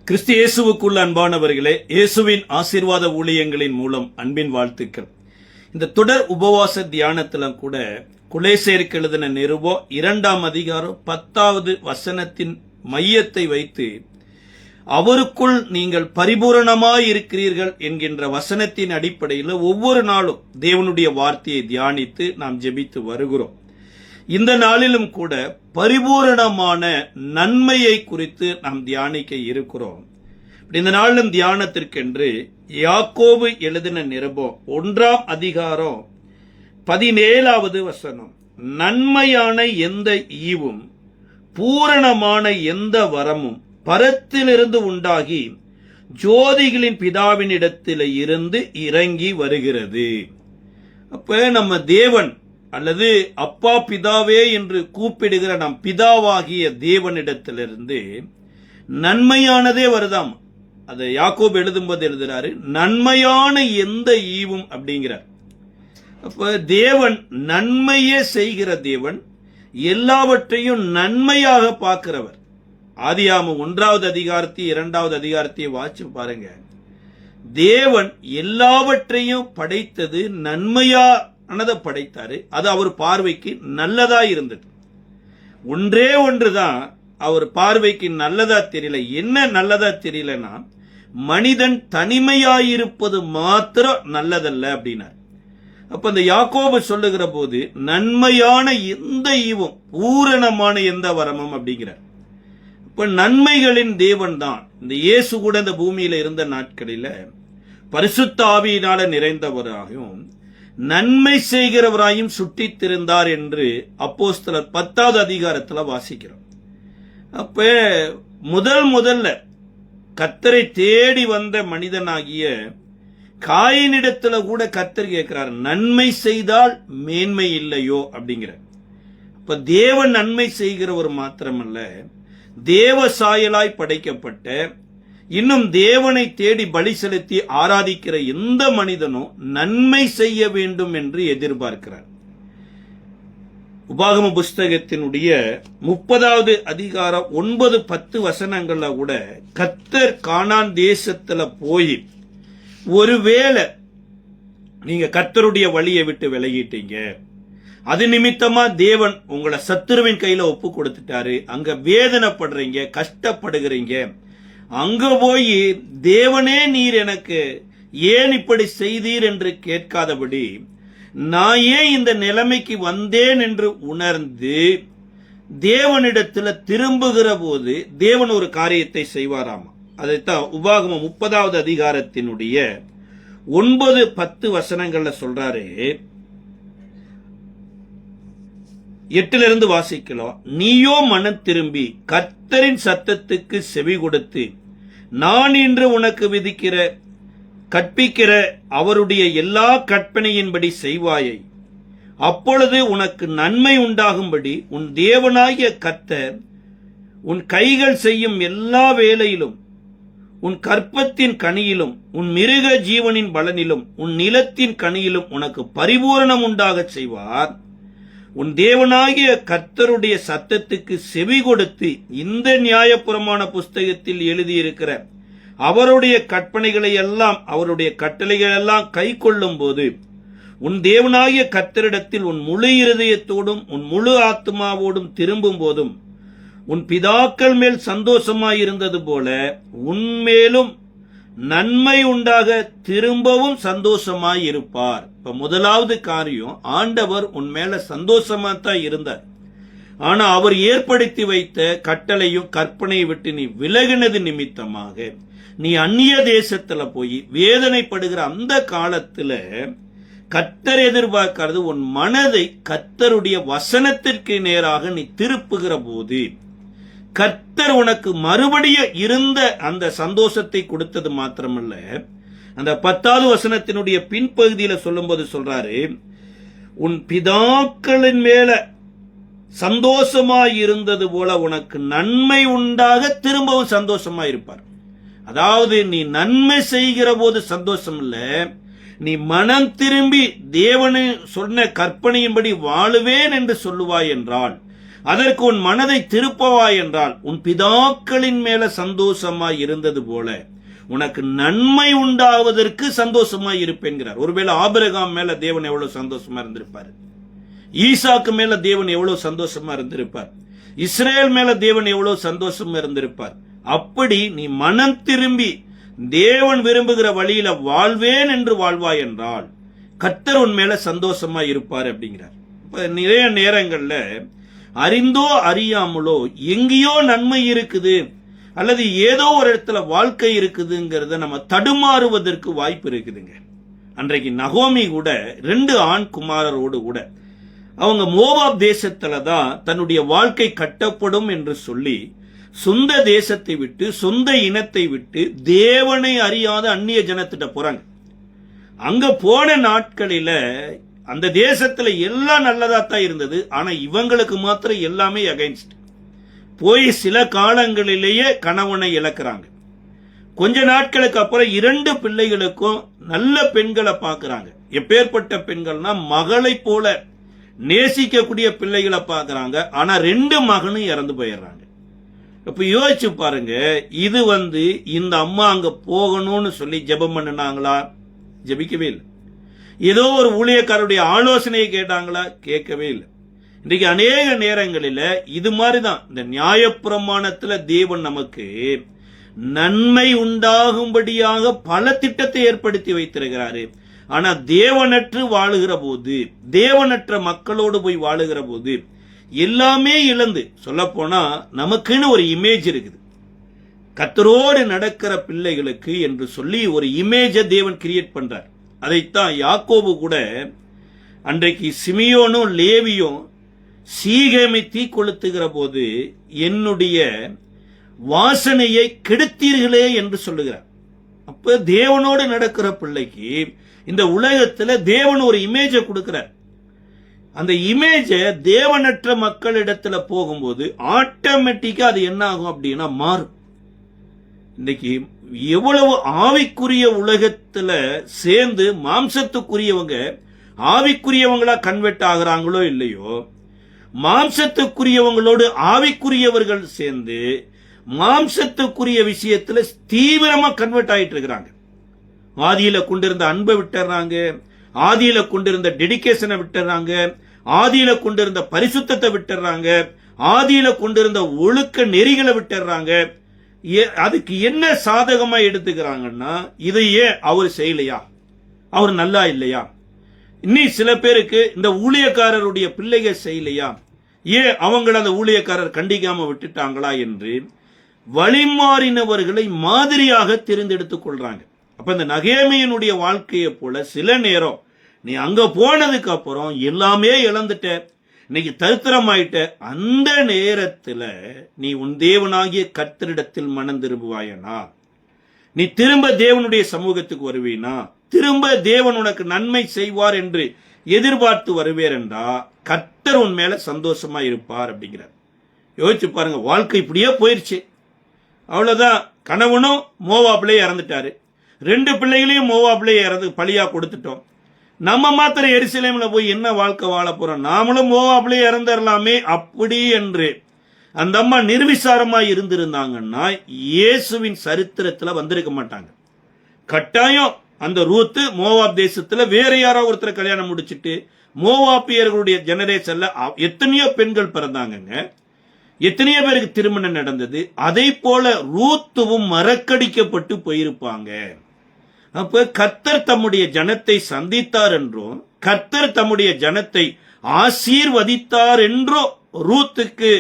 கிறிஸ்து இயேசுவுக்குள்ள அன்பானவர்களே, இயேசுவின் ஆசீர்வாத ஊழியங்களின் மூலம் அன்பின் வாழ்த்துக்கள். இந்த தொடர் உபவாச தியானத்துல கூட கொலோசையருக்கு எழுதின நிருபம் 2ஆம் அதிகாரம் 10வது வசனத்தின் மையத்தை வைத்து அவருக்குள் நீங்கள் பரிபூரணமாய் இருக்கிறீர்கள் என்கின்ற வசனத்தின் அடிப்படையில் ஒவ்வொரு நாளும் தேவனுடைய வார்த்தையை தியானித்து நாம் ஜெபித்து வருகிறோம். இந்த நாளிலும் கூட பரிபூரணமான நன்மையை குறித்து நாம் தியானிக்க இருக்கிறோம். இந்த நாளிலும் தியானத்திற்கென்று யாக்கோபு எழுதின நிருபம் 1ஆம் அதிகாரம் 17வது வசனம், நன்மையான எந்த ஈவும் பூரணமான எந்த வரமும் பரத்திலிருந்து உண்டாகி ஜோதிகளின் பிதாவினிடத்தில் இருந்து இறங்கி வருகிறது. அப்ப நம்ம தேவன் அல்லது அப்பா பிதாவே என்று கூப்பிடுகிற நம் பிதாவாகிய தேவனிடத்திலிருந்து நன்மையானதே வருதாம். அதை யாக்கோபு எழுதும்போது எழுதுறாரு, நன்மையான எந்த ஈவும் அப்படிங்கிறார். அப்ப தேவன் நன்மையே செய்கிற தேவன், எல்லாவற்றையும் நன்மையாக பார்க்கிறவர். ஆதியாகமம் 1வது அதிகாரத்தை 2வது அதிகாரத்தை வாசிச்சு பாருங்க. தேவன் எல்லாவற்றையும் படைத்தது நன்மையானதை படைத்தாரு. அது அவர் பார்வைக்கு நல்லதா இருந்தது. ஒன்றே ஒன்றுதான் அவர் பார்வைக்கு நல்லதா தெரியல. என்ன நல்லதா தெரியலன்னா, மனிதன் தனிமையாயிருப்பது மாத்திரம் நல்லதல்ல அப்படின்னார். அப்ப இந்த யாக்கோபு சொல்லுகிற போது நன்மையான எந்த ஈவும் பூரணமான எந்த வரமும் அப்படிங்கிறார். இப்ப நன்மைகளின் தேவன் தான். இந்த இயேசு கூட இந்த பூமியில இருந்த நாட்களில பரிசுத்த ஆவியினால நிறைந்தவராகவும் நன்மை செய்கிறவராயும் சுட்டித்திருந்தார் என்று அப்போஸ்தலர் 10வது அதிகாரத்தில் வாசிக்கிறோம். அப்ப முதல்ல கர்த்தரை தேடி வந்த மனிதனாகிய காயினிடத்துல கூட கர்த்தர் கேட்கிறார், நன்மை செய்தால் மேன்மை இல்லையோ அப்படிங்கிற. அப்ப தேவன் நன்மை செய்கிறவர் மாத்திரமல்ல, தேவ சாயலாய் படைக்கப்பட்ட இன்னும் தேவனை தேடி பலி செலுத்தி ஆராதிக்கிற எந்த மனிதனும் நன்மை செய்ய வேண்டும் என்று எதிர்பார்க்கிறார். உபாகம புஸ்தகத்தினுடைய 30வது அதிகாரம் 9-10 வசனங்கள்ல கூட கர்த்தர் கானான் தேசத்துல போய், ஒருவேளை நீங்க கர்த்தருடைய வழியை விட்டு விலகிட்டீங்க, அது நிமித்தமா தேவன் உங்களை சத்துருவின் கையில ஒப்பு கொடுத்துட்டாரு, அங்க வேதனைப்படுறீங்க, கஷ்டப்படுகிறீங்க, அங்க போய் தேவனே நீர் எனக்கு ஏன் இப்படி செய்தீர் என்று கேட்காதபடி நான் ஏன் இந்த நிலைமைக்கு வந்தேன் என்று உணர்ந்து தேவனிடத்துல திரும்புகிற போது தேவன் ஒரு காரியத்தை செய்வாராமா. அதைத்தான் உபாகமம் 30வது அதிகாரத்தினுடைய 9-10 வசனங்கள்ல சொல்றாரு. 8லிருந்து வாசிக்கலாம். நீயோ மனம் திரும்பி கர்த்தரின் சத்தத்துக்கு செவி கொடுத்து நான் இன்று உனக்கு கற்பிக்கிற அவருடைய எல்லா கற்பனையின்படி செய்வாயை, அப்பொழுது உனக்கு நன்மை உண்டாகும்படி உன் தேவனாகிய கர்த்தர் உன் கைகள் செய்யும் எல்லா வேலையிலும், உன் கற்பத்தின் கனியிலும், உன் மிருக ஜீவனின் பலனிலும், உன் நிலத்தின் கனியிலும் உனக்கு பரிபூரணம் உண்டாக செய்வார். உன் தேவனாகிய கர்த்தருடைய சத்தத்துக்கு செவி கொடுத்து இந்த நியாயப்பிரமாண புஸ்தகத்தில் எழுதியிருக்கிற அவருடைய கற்பனைகளை எல்லாம், அவருடைய கட்டளைகள் எல்லாம் கை கொள்ளும் போது உன் தேவனாகிய கர்த்தரிடத்தில் உன் முழு இருதயத்தோடும் உன் முழு ஆத்மாவோடும் திரும்பும் போதும் உன் பிதாக்கள் மேல் சந்தோஷமாயிருந்தது போல உன்மேலும் நன்மை உண்டாக திரும்பவும் சந்தோஷமாய் இருப்பார். இப்ப முதலாவது காரியம், ஆண்டவர் உன் மேல சந்தோஷமா தான் இருந்தார். ஆனா அவர் ஏற்படுத்தி வைத்த கட்டளையும் கற்பனையை விட்டு நீ விலகினது நிமித்தமாக நீ அந்நிய தேசத்துல போய் வேதனைப்படுகிற அந்த காலத்துல கர்த்தர் எதிர்பார்க்கிறது உன் மனதை கர்த்தருடைய வசனத்திற்கு நேராக நீ திருப்புகிற போது கர்த்தர் உனக்கு மறுபடியும் இருந்த அந்த சந்தோஷத்தை கொடுத்தது மாத்திரமல்ல, அந்த 10வது வசனத்தினுடைய பின்பகுதியில சொல்லும்போது சொல்றாரு, உன் பிதாக்களின் மேல சந்தோஷமாய் இருந்தது போல உனக்கு நன்மை உண்டாக திரும்பவும் சந்தோஷமா இருப்பார். அதாவது நீ நன்மை செய்கிற போது சந்தோஷம் இல்ல, நீ மனம் திரும்பி தேவனை சொன்ன கற்பனையின்படி வாழுவேன் என்று சொல்லுவாய் என்றால் அதற்கு உன் மனதை திருப்பவாய் என்றால் உன் பிதாக்களின் மேல சந்தோஷமாய் இருந்தது போல உனக்கு நன்மை உண்டாவதற்கு சந்தோஷமாய் இருப்பேன்கிறார். ஒருவேளை ஆபிரகாம் மேல தேவன் எவ்வளவு சந்தோஷமா இருந்திருப்பார், ஈசாக்கு மேல தேவன் எவ்வளவு சந்தோஷமா இருந்திருப்பார், இஸ்ரேல் மேல தேவன் எவ்வளவு சந்தோஷமா இருந்திருப்பார். அப்படி நீ மனம் திரும்பி தேவன் விரும்புகிற வழியில வாழ்வேன் என்று வாழ்வாய் என்றால் கர்த்தர் உன் மேல சந்தோஷமா இருப்பார் அப்படிங்கிறார். இப்ப நிறைய நேரங்கள்ல அறிந்தோ அறியாமலோ எங்கேயோ நன்மை இருக்குது அல்லது ஏதோ ஒரு இடத்துல வாழ்க்கை இருக்குதுங்கிறத நம்ம தடுமாறுவதற்கு வாய்ப்பு இருக்குதுங்க. அன்றைக்கு நகோமி கூட 2 ஆண் குமாரரோடு கூட அவங்க மோவாப் தேசத்துல தான் தன்னுடைய வாழ்க்கை கட்டப்படும் என்று சொல்லி சொந்த தேசத்தை விட்டு சொந்த இனத்தை விட்டு தேவனை அறியாத அந்நிய ஜனத்திட்ட போறாங்க. அங்க போன நாட்களில அந்த தேசத்துல எல்லாம் நல்லதா தான் இருந்தது. ஆனா இவங்களுக்கு மாத்திரம் எல்லாமே அகைன்ஸ்ட். போய் சில காலங்களிலேயே கணவனை இழக்கிறாங்க. கொஞ்ச நாட்களுக்கு அப்புறம் 2 பிள்ளைகளுக்கும் நல்ல பெண்களை பார்க்கறாங்க. எப்பேற்பட்ட பெண்கள்னா மகளை போல நேசிக்கக்கூடிய பிள்ளைகளை பார்க்கறாங்க. ஆனா 2 மகனும் இறந்து போயிடுறாங்க. இப்ப யோசிச்சு பாருங்க, இது இந்த அம்மா அங்க போகணும்னு சொல்லி ஜெபம் பண்ணினாங்களா? ஜெபிக்கவே இல்லை. ஏதோ ஒரு ஊழியக்காரருடைய ஆலோசனையை கேட்டாங்களா? கேட்கவே இல்லை. இன்றைக்கு அநேக நேரங்களில் இது மாதிரிதான் இந்த நியாயப்பிரமாணத்துல தேவன் நமக்கு நன்மை உண்டாகும்படியாக பல திட்டத்தை ஏற்படுத்தி வைத்திருக்கிறாரு. ஆனா தேவனற்று வாழுகிற போது, தேவனற்ற மக்களோடு போய் வாழுகிற போது எல்லாமே இழந்து, சொல்ல போனா நமக்குன்னு ஒரு இமேஜ் இருக்குது. கர்த்தரோடு நடக்கிற பிள்ளைகளுக்கு என்று சொல்லி ஒரு இமேஜை தேவன் கிரியேட் பண்றார். அதைத்தான் யாக்கோபு கூட அன்றைக்கு சிமியோனும் லேவியும் சீகேமை தீ கொளுத்துகிற போது என்னுடைய வாசனையை கெடுத்தீர்களே என்று சொல்லுகிறார். அப்ப தேவனோடு நடக்கிற பிள்ளைக்கு இந்த உலகத்துல தேவன் ஒரு இமேஜை கொடுக்கிறார். அந்த இமேஜ தேவனற்ற மக்களிடத்துல போகும்போது ஆட்டோமேட்டிக்கா அது என்ன ஆகும் அப்படின்னா மாறும். இன்னைக்கு எவ்வளவு ஆவிக்குரிய உலகத்துல சேர்ந்து மாம்சத்துக்குரியவங்க ஆவிக்குரியவங்களா கன்வெர்ட் ஆகுறாங்களோ இல்லையோ, மாம்சத்துக்குரியவங்களோடு ஆவிக்குரியவர்கள் சேர்ந்து மாம்சத்துக்குரிய விஷயத்துல தீவிரமா கன்வெர்ட் ஆயிட்டு இருக்கிறாங்க. ஆதியில கொண்டிருந்த அன்பை விட்டுறாங்க, ஆதியில கொண்டிருந்த டெடிகேஷனை விட்டுறாங்க, ஆதியில கொண்டிருந்த பரிசுத்தத்தை விட்டுறாங்க, ஆதியில கொண்டிருந்த ஒழுக்க நெறிகளை விட்டுறாங்க. அதுக்கு என்ன சாதகமா எடுத்துக்கிறாங்கன்னா, இதையே அவர் செய்யலையா, அவர் நல்லா இல்லையா, இன்னும் சில பேருக்கு இந்த ஊழியக்காரருடைய பிள்ளைகள் செய்யலையா, ஏன் அவங்கள அந்த ஊழியக்காரர் கண்டிக்காம விட்டுட்டாங்களா என்று வழிமாறினவர்களை மாதிரியாக தெரிந்தெடுத்துக் கொள்றாங்க. அப்ப இந்த நகேமியனுடைய வாழ்க்கையை போல சில நேரம் நீ அங்க போனதுக்கு அப்புறம் எல்லாமே இழந்துட்ட, இன்னைக்கு தரித்திரமாயிட்ட, அந்த நேரத்துல நீ உன் தேவனாகிய கர்த்தரிடத்தில் மனம் திரும்புவாயனா, நீ திரும்ப தேவனுடைய சமூகத்துக்கு வருவீனா, திரும்ப தேவன் உனக்கு நன்மை செய்வார் என்று எதிர்பார்த்து வருவேர் என்றா கர்த்தர் உன் மேல சந்தோஷமா இருப்பார் அப்படிங்கிறார். யோசிச்சு பாருங்க, வாழ்க்கை இப்படியே போயிருச்சு. அவ்வளவுதான். கணவனும் மோவாப்லே இறந்துட்டாரு, 2 பிள்ளைகளையும் மோவாப்லே இறந்து பலியா கொடுத்துட்டோம். நம்ம மாத்திரம் எருசலேம்ல போய் என்ன வாழ்க்கை வாழ போறோம், நாமளும் மோவாப்லே இறந்துடலாமே அப்படி என்று அந்த அம்மா நிர்விசாரமா இருந்திருந்தாங்கன்னா இயேசுவின் சரித்திரத்துல வந்திருக்க மாட்டாங்க. கட்டாயம் அந்த ரூத்து மோவாப் தேசத்துல வேற யாரோ ஒருத்தரை கல்யாணம் முடிச்சிட்டு மோவாப்பியர்களுடைய ஜெனரேஷன்ல எத்தனையோ பெண்கள் பிறந்தாங்க, எத்தனையோ பேருக்கு திருமணம் நடந்தது. அதை போல ரூத்துவும் மறக்கடிக்கப்பட்டு போயிருப்பாங்க. அப்ப கர்த்தர் தம்முடைய ஜனத்தை சந்தித்தார் என்றும் கர்த்தர் தம்முடைய ஜனத்தை ஆசீர்வதித்தார் என்றோ ரூத்துக்கு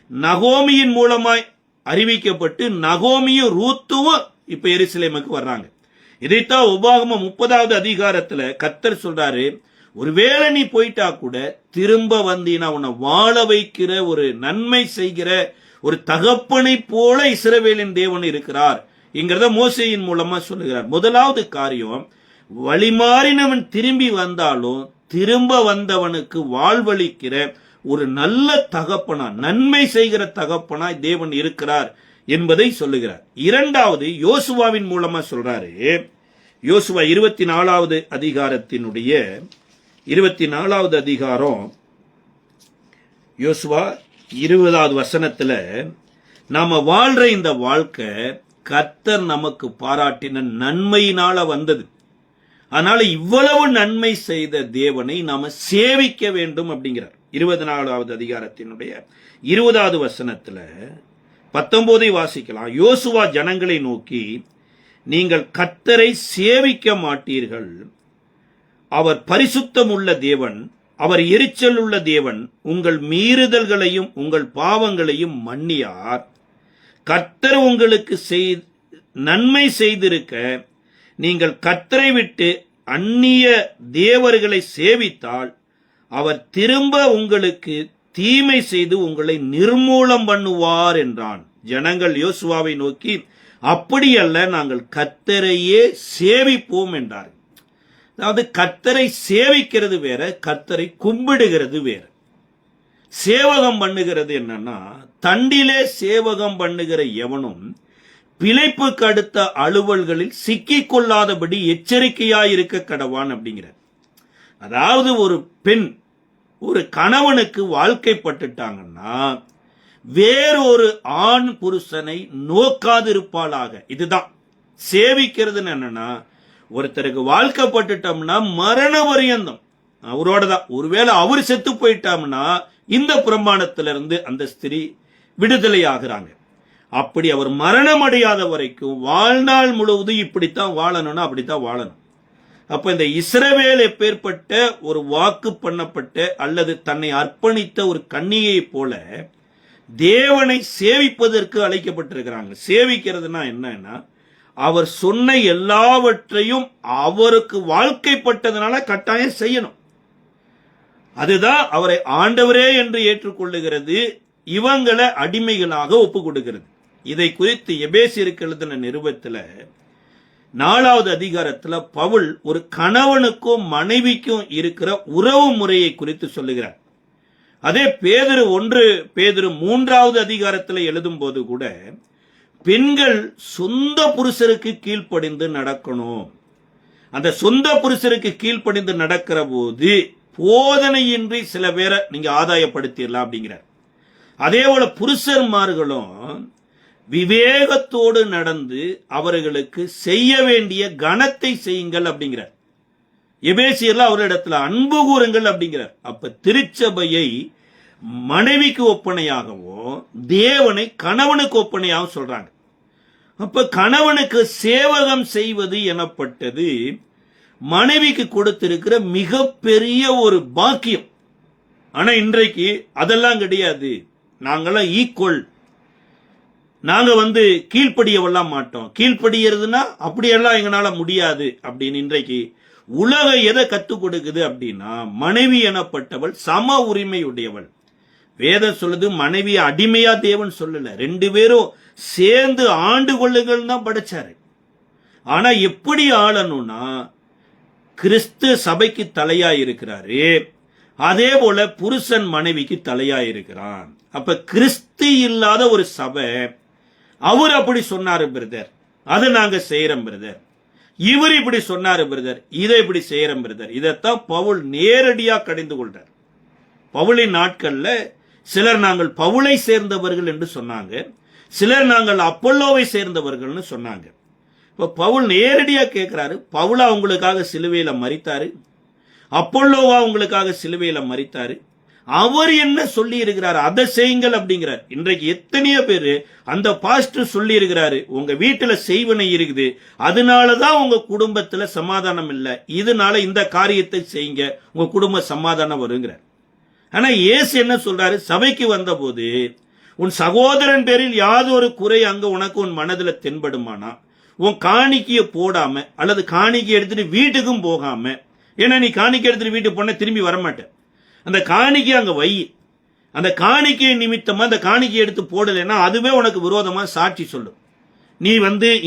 நகோமியின் மூலமாய் அறிவிக்கப்பட்டு நகோமியும் ரூத்துவும் இப்ப எருசலேமுக்கு வர்றாங்க. இதைத்தான் உபாகமம் 30வது அதிகாரத்துல கர்த்தர் சொல்றாரு, ஒருவேளை நீ போயிட்டா கூட திரும்ப வந்தீனா உன்னை வாழ வைக்கிற ஒரு நன்மை செய்கிற ஒரு தகப்பனை போல இஸ்ரவேலின் தேவன் இருக்கிறார் என்கிறத மோசேயின் மூலமா சொல்லுகிறார். முதலாவது காரியம், வழிமாறினவன் திரும்பி வந்தாலும் திரும்ப வந்தவனுக்கு வாழ்வளிக்கிற ஒரு நல்ல தகப்பனா, நன்மை செய்கிற தகப்பனா தேவன் இருக்கிறார் என்பதை சொல்லுகிறார். இரண்டாவது, யோசுவாவின் மூலமா சொல்றாரு. யோசுவா 24வது அதிகாரத்தினுடைய 24வது அதிகாரம், யோசுவா 20வது வசனத்துல நாம வாழ்ற இந்த வாழ்க்கை கர்த்தர் நமக்கு பாராட்டின நன்மையினால வந்தது. அதனால இவ்வளவு நன்மை செய்த தேவனை நாம சேவிக்க வேண்டும் அப்படிங்கிறார். 24வது அதிகாரத்தினுடைய 20வது வசனத்துல 19 வாசிக்கலாம். யோசுவா ஜனங்களை நோக்கி, நீங்கள் கர்த்தரை சேவிக்க மாட்டீர்கள். அவர் பரிசுத்தம் உள்ள தேவன், அவர் எரிச்சல் உள்ள தேவன். உங்கள் மீறுதல்களையும் உங்கள் பாவங்களையும் மன்னியார். கர்த்தர் உங்களுக்கு நன்மை செய்திருக்க நீங்கள் கர்த்தரை விட்டு அந்நிய தேவர்களை சேவித்தால் அவர் திரும்ப உங்களுக்கு தீமை செய்து உங்களை நிர்மூலம் பண்ணுவார் என்றான். ஜனங்கள் யோசுவாவை நோக்கி, அப்படியல்ல, நாங்கள் கர்த்தரையே சேவிப்போம் என்றார். அதாவது கர்த்தரை சேவிக்கிறது வேற, கர்த்தரை கும்பிடுகிறது வேற. சேவகம் பண்ணுகிறது என்னன்னா, தண்டிலே சேவகம் பண்ணுகிற எவனும் பிழைப்புக்கு அடுத்த அலுவல்களில் சிக்கிக் கொள்ளாதபடி எச்சரிக்கையாயிருக்க கடவான் அப்படிங்கிறார். அதாவது ஒரு பெண் ஒரு கணவனுக்கு வாழ்க்கைப்பட்டுட்டாங்கன்னா வேறொரு ஆண் புருஷனை நோக்காதிருப்பாளாக. இதுதான் சேவிக்கிறது. என்னன்னா, ஒருத்தருக்கு வாழ்க்கைப்பட்டுட்டோம்னா மரண பரியந்தம் அவரோட தான். ஒருவேளை அவர் செத்து போயிட்டோம்னா இந்த பிரமாணத்திலிருந்து அந்த ஸ்திரீ விடுதலை ஆகிறாங்க. அப்படி அவர் மரணம் அடையாத வரைக்கும் வாழ்நாள் முழுவதும் இப்படித்தான் வாழணும்னா அப்படித்தான் வாழணும். அப்ப இந்த இஸ்ரவேல் எப்பேற்பட்ட ஒரு வாக்கு பண்ணப்பட்ட அல்லது தன்னை அர்ப்பணித்த ஒரு கன்னியை போல தேவனை சேவிப்பதற்கு அழைக்கப்பட்டிருக்கிறாங்க. சேவிக்கிறதுனா என்னன்னா, அவர் சொன்ன எல்லாவற்றையும் அவருக்கு வாழ்க்கைப்பட்டதுனால கட்டாயம் செய்யணும். அதுதான் அவரை ஆண்டவரே என்று ஏற்றுக்கொள்ளுகிறது, இவங்களை அடிமைகளாக ஒப்பு கொடுக்கிறது. இதை குறித்து எபேசியருக்கு எழுதின நிருபத்தில் 4வது அதிகாரத்தில் பவுல் ஒரு கணவனுக்கும் மனைவிக்கும் இருக்கிற உறவு முறையை குறித்து சொல்லுகிறார். அதே பேதுரு 3வது அதிகாரத்தில் எழுதும் போது கூட பெண்கள் சொந்த புருஷருக்கு கீழ்ப்படிந்து நடக்கணும். அந்த சொந்த புருஷருக்கு கீழ்ப்படிந்து நடக்கிற போது போதனையின்றி சில பேரை நீங்க ஆதாயப்படுத்திடலாம் அப்படிங்கிறார். அதே போல புருஷர்மார்களும் விவேகத்தோடு நடந்து அவர்களுக்கு செய்ய வேண்டிய கனத்தை செய்யுங்கள் அப்படிங்கிறார். எபேசியர்ல அவரிடத்துல அன்பு கூறுங்கள் அப்படிங்கிறார். அப்ப திருச்சபையை மனைவிக்கு ஒப்பனையாகவும் தேவனை கணவனுக்கு ஒப்பனையாகவும் சொல்றாங்க. அப்ப கணவனுக்கு சேவகம் செய்வது எனப்பட்டது மனைவிக்கு கொடுத்திருக்கிற மிகப்பெரிய ஒரு பாக்கியம். ஆனா இன்றைக்கு அதெல்லாம் கிடையாது. நாங்கெல்லாம் ஈக்குவல், நாங்க கீழ்ப்படியவெல்லாம் மாட்டோம், கீழ்ப்படியறதுன்னா அப்படியெல்லாம் எங்களால முடியாது அப்படின்னு இன்றைக்கு உலகம் எதை கத்துக் கொடுக்குது அப்படின்னா, மனைவி எனப்பட்டவள் சம உரிமையுடையவள். வேதம் சொல்லுது மனைவி அடிமையா தேவன் சொல்லல, 2 பேரும் சேர்ந்து ஆண்டு கொள்ளுங்கள் தான் படைச்சாரு. ஆனா எப்படி ஆளணும்னா, கிறிஸ்து சபைக்கு தலையா இருக்கிறாரு, அதே போல புருஷன் மனைவிக்கு தலையா இருக்கிறான். அப்ப கிறிஸ்து இல்லாத ஒரு சபை, அவர் அப்படி சொன்னாரு பிரதர், அதை நாங்க செய்யறோம் பிரதர், இவர் இப்படி சொன்னாரு பிரதர், இதை இப்படி செய்யறோம் பிரதர். இதைத்தான் பவுல் நேரடியா கடிந்து கொள்றார். பவுலின் நாட்கள்ல சிலர் நாங்கள் பவுலை சேர்ந்தவர்கள் என்று சொன்னாங்க, சிலர் நாங்கள் அப்பல்லோவை சேர்ந்தவர்கள்னு சொன்னாங்க. இப்ப பவுல் நேரடியா கேட்கிறாரு, பவுலா உங்களுக்காக சிலுவையில மரித்தாரு, அப்பல்லோவா உங்களுக்காக சிலுவையில மரித்தாரு, அவர் என்ன சொல்லி இருக்கிறார் அதை செய்யுங்கள் அப்படிங்கிறார். இன்றைக்கு எத்தனையோ பேரு அந்த பாஸ்டர் சொல்லி இருக்கிறாரு, உங்க வீட்டுல செய்வனை இருக்குது, அதனாலதான் உங்க குடும்பத்துல சமாதானம் இல்லை, இதனால இந்த காரியத்தை செய்யுங்க, உங்க குடும்ப சமாதானம் வருங்கிறார். ஆனா இயேசு என்ன சொல்றாரு, சபைக்கு வந்த போது உன் சகோதரன் பேரில் யாதொரு குறை அங்க உனக்கு உன் மனதுல தென்படுமானா, உன் காணிக்கைய போடாம அல்லது காணிக்கை எடுத்துட்டு வீட்டுக்கும் போகாம, ஏன்னா நீ காணிக்கை எடுத்துட்டு வீட்டுக்கு போன திரும்பி வரமாட்ட, அந்த காணிக்கை அங்க வை, அந்த காணிக்கை நிமித்தமா அந்த காணிக்கை எடுத்து போடலைன்னா அதுவே உனக்கு விரோதமா சாட்சி சொல்லும், நீ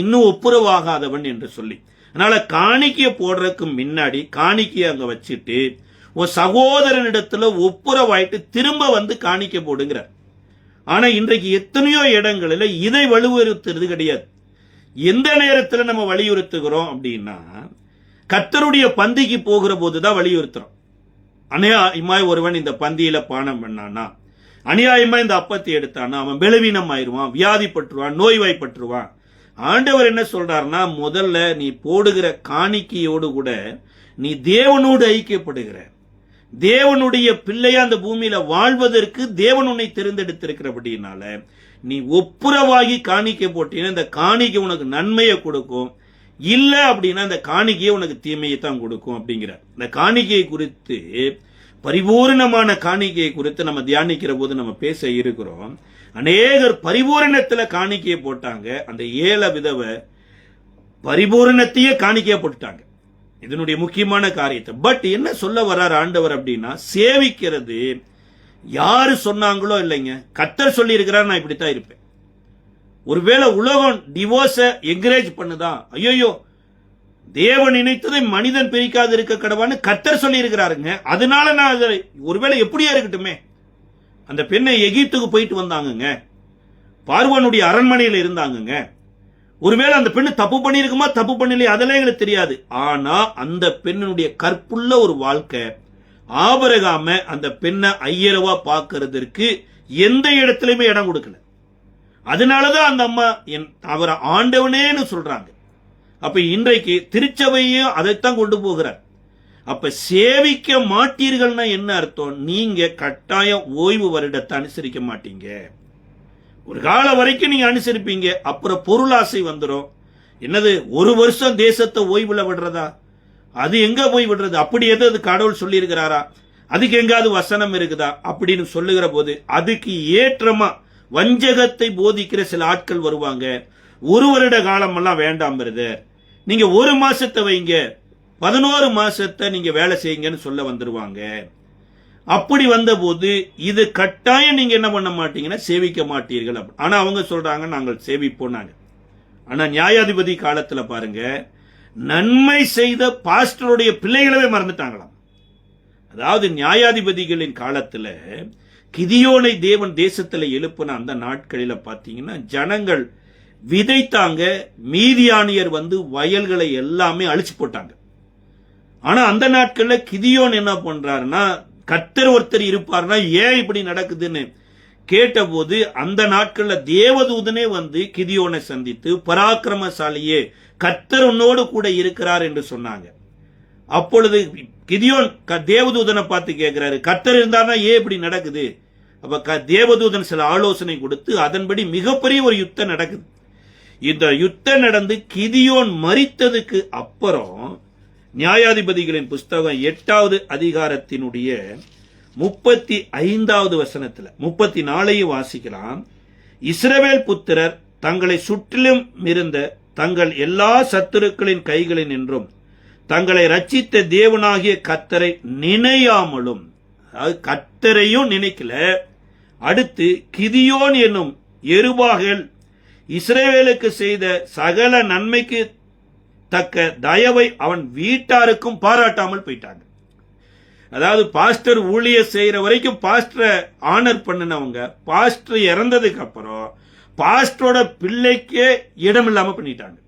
இன்னும் ஒப்புரவாகாதவன் என்று சொல்லி. அதனால காணிக்கைய போடுறதுக்கு முன்னாடி காணிக்கைய அங்க வச்சுட்டு உன் சகோதரனிடத்துல ஒப்புரவாயிட்டு திரும்ப காணிக்கை போடுங்கிற. ஆனா இன்றைக்கு எத்தனையோ இடங்களில் இதை வலியுறுத்துறது கிடையாது. எந்த நேரத்தில் நம்ம வலியுறுத்துகிறோம் அப்படின்னா, கர்த்தருடைய பந்திக்கு போகிற போதுதான் வலியுறுத்துறோம். அனையா இம்மாய் ஒருவன் இந்த பந்தியில பானம் பண்ணானா, அநியாயமா இந்த அப்பத்தை எடுத்தான்னா அவன் பலவீனம் ஆயிருவான், வியாதிப்பட்டுருவான், நோய்வாய்ப்பட்டுருவான். ஆண்டவர் என்ன சொல்றாருன்னா, முதல்ல நீ போடுகிற காணிக்கையோடு கூட நீ தேவனோடு ஐக்கியப்படுகிற, தேவனுடைய பிள்ளையா அந்த பூமியில வாழ்வதற்கு தேவன் உன்னை தெரிந்தெடுத்திருக்கிறபடினால நீ ஒப்புரவாகி காணிக்கை போட்டீங்கன்னா இந்த காணிக்கை உனக்கு நன்மையை கொடுக்கும், இல்ல அப்படின்னா இந்த காணிக்கையை உனக்கு தீமையை தான் கொடுக்கும் அப்படிங்கிற. இந்த காணிக்கையை குறித்து, பரிபூர்ணமான காணிக்கையை குறித்து நம்ம தியானிக்கிற போது நம்ம பேச இருக்கிறோம். அநேகர் பரிபூரணத்துல காணிக்கையை போட்டாங்க, அந்த ஏழை விதவை பரிபூரணத்தையே காணிக்கையா போட்டுட்டாங்க. இதனுடைய முக்கியமான காரியத்தை. பட் என்ன சொல்ல வர்றார் ஆண்டவர் அப்படின்னா, சேவிக்கிறது யாரு சொன்னாங்களோ இல்லைங்க, கர்த்தர் சொல்லி இருக்கிறார் நான் இப்படித்தான் இருப்பேன். ஒருவேளை உலகம் டிவோர்ஸ என்கரேஜ் பண்ணுதான், ஐயோ தேவன் நினைத்ததை மனிதன் பிரிக்காது இருக்க கடவான்னு கர்த்தர் சொல்லி இருக்கிறாருங்க. அதனால நான் ஒருவேளை எப்படியா இருக்கட்டுமே. அந்த பெண்ணை எகிப்துக்கு போயிட்டு வந்தாங்கங்க, பார்வோனுடைய அரண்மனையில் இருந்தாங்கங்க. ஒருவேளை அந்த பெண்ணு தப்பு பண்ணிருக்குமா தப்பு பண்ணலையே அதெல்லாம் எங்களுக்கு தெரியாது. ஆனா அந்த பெண்ணுடைய கற்புள்ள ஒரு வாழ்க்கை, ஆபிரகாம அந்த பெண்ணை ஐயரவா பார்க்கறதற்கு எந்த இடத்துலயுமே இடம் கொடுக்கல. அதனாலதான் அந்த அம்மா அவரை ஆண்டவனேன்னு சொல்றாங்க. அப்ப இன்றைக்கு திருச்சபையும் அதைத்தான் கொண்டு போகிறார். அப்ப சேவிக்க மாட்டீர்கள்னா என்ன அர்த்தம்? நீங்க கட்டாயம் ஓய்வு வருடத்தை அனுசரிக்க மாட்டீங்க. ஒரு காலம் வரைக்கும் நீங்க அனுசரிப்பீங்க, அப்புறம் பொருளாசை வந்துடும். என்னது ஒரு வருஷம் தேசத்தை ஓய்வுல விடுறதா? அது எங்க போய் விடுறது? அப்படி எது கடவுள் சொல்லி இருக்கிறாரா? அதுக்கு எங்காவது வசனம் இருக்குதா அப்படின்னு சொல்லுகிற போது அதுக்கு ஏற்றமா வஞ்சகத்தை போதிக்கிற சில ஆட்கள் வருவாங்க. ஒரு வருட காலம் எல்லாம் வேண்டாம் பிரதர், நீங்க ஒரு மாசத்தை வைங்க, 11 மாசத்தை நீங்க வேலை செய்யுங்கன்னு சொல்ல வந்துருவாங்க. அப்படி வந்த போது இது கட்டாயம் நீங்க என்ன பண்ண மாட்டீங்கன்னா சேவிக்க மாட்டீர்கள். ஆனா அவங்க சொல்றாங்க நாங்கள் சேவிப்போம். ஆனா நியாயாதிபதி காலத்துல பாருங்க, நன்மை செய்த பாஸ்டருடைய பிள்ளைகளவே மறந்துட்டாங்களாம். அதாவது நியாயாதிபதிகளின் காலத்துல கிதியோனை தேவன் தேசத்துல எழுப்பின அந்த நாட்களில பாத்தீங்கன்னா ஜனங்கள் விதைத்தாங்க, மீதியானியர் வந்து வயல்களை எல்லாமே அழிச்சு போட்டாங்க. ஆனா அந்த நாட்கள்ல கிதியோன் என்ன பண்றாருன்னா, கர்த்தர் ஒருத்தர் இருப்பார்னா ஏன் இப்படி நடக்குதுன்னு கேட்டபோது அந்த நாட்கள்ல தேவதூதனே வந்து கிதியோனை சந்தித்து, பராக்கிரமசாலியே கர்த்தர் உன்னோடு கூட இருக்கிறார் என்று சொன்னாங்க. அப்பொழுது கிதியோன் தேவதூதனை பார்த்து கேட்கிறாரு, கர்த்தர் இருந்தார்னா ஏன் இப்படி நடக்குது? அப்ப தேவதூதன் சில ஆலோசனை கொடுத்து அதன்படி மிகப்பெரிய ஒரு யுத்தம் நடக்குது. இந்த யுத்தம் நடந்து கிதியோன் மரித்ததுக்கு அப்புறம் நியாயாதிபதிகளின் புஸ்தகம் 8வது அதிகாரத்தினுடைய 35வது வசனத்துல 34 வாசிக்கலாம். இஸ்ரவேல் புத்திரர் தங்களை சுற்றிலும் இருந்த தங்கள் எல்லா சத்துருக்களின் கைகளில் நின்றும் தங்களை ரட்சித்த தேவனாகிய கர்த்தரை நினையாமலும், அதாவது கர்த்தரையும் நினைக்கல. அடுத்து கிதியோன் என்னும் எருபாகேல் இஸ்ரவேலுக்கு செய்த சகல நன்மைக்கு தக்க தயவை அவன் வீட்டாருக்கும் பாராட்டாமல் போயிட்டாங்க. அதாவது பாஸ்டர் ஊழிய செய்யற வரைக்கும் பாஸ்டரை ஆனர் பண்ணினவங்க பாஸ்டர் இறந்ததுக்கு அப்புறம் பாஸ்டரோட பிள்ளைக்கே இடம் இல்லாம பண்ணிட்டாங்க.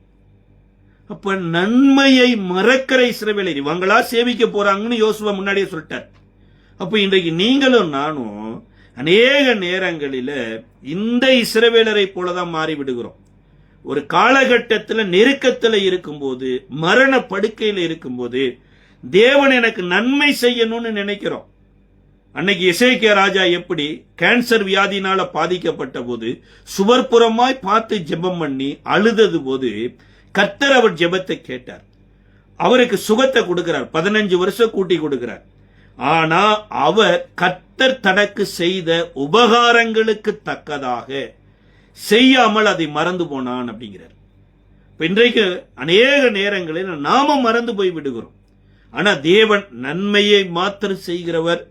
அப்ப நன்மையை மறக்கிற இஸ்ரவேலர் இவங்களா சேவிக்க போறாங்கன்னு யோசுவா முன்னாடியே சொல்லிட்டார். அப்ப இன்றைக்கு நீங்களும் நானும் அநேக நேரங்களில இந்த இஸ்ரவேலரை போலதான் மாறி விடுகிறோம். ஒரு காலகட்டத்தில் நெருக்கத்தில் இருக்கும்போது, மரண படுக்கையில் இருக்கும்போது தேவன் எனக்கு நன்மை செய்யணும்னு நினைக்கிறோம். அன்னைக்கு எசேக்கியா ராஜா எப்படி கேன்சர் வியாதினால பாதிக்கப்பட்ட போது சுவர்புறமாய் பார்த்து ஜெபம் பண்ணி அழுதது போது கர்த்தர் அவர் ஜெபத்தை கேட்டார். அவருக்கு சுகத்தை கொடுக்கிறார், 15 வருஷம் கூட்டி கொடுக்கிறார். ஆனா அவர் கர்த்தர் தனக்கு செய்த உபகாரங்களுக்கு தக்கதாக செய்யாமல் அதை மறந்து போனான் அப்படிங்கிறார். இன்றைக்கு அநேக நேரங்களில் நாம மறந்து போய் விடுகிறோம். ஆனா தேவன் நன்மையை மாத்திரம் செய்கிறவர்,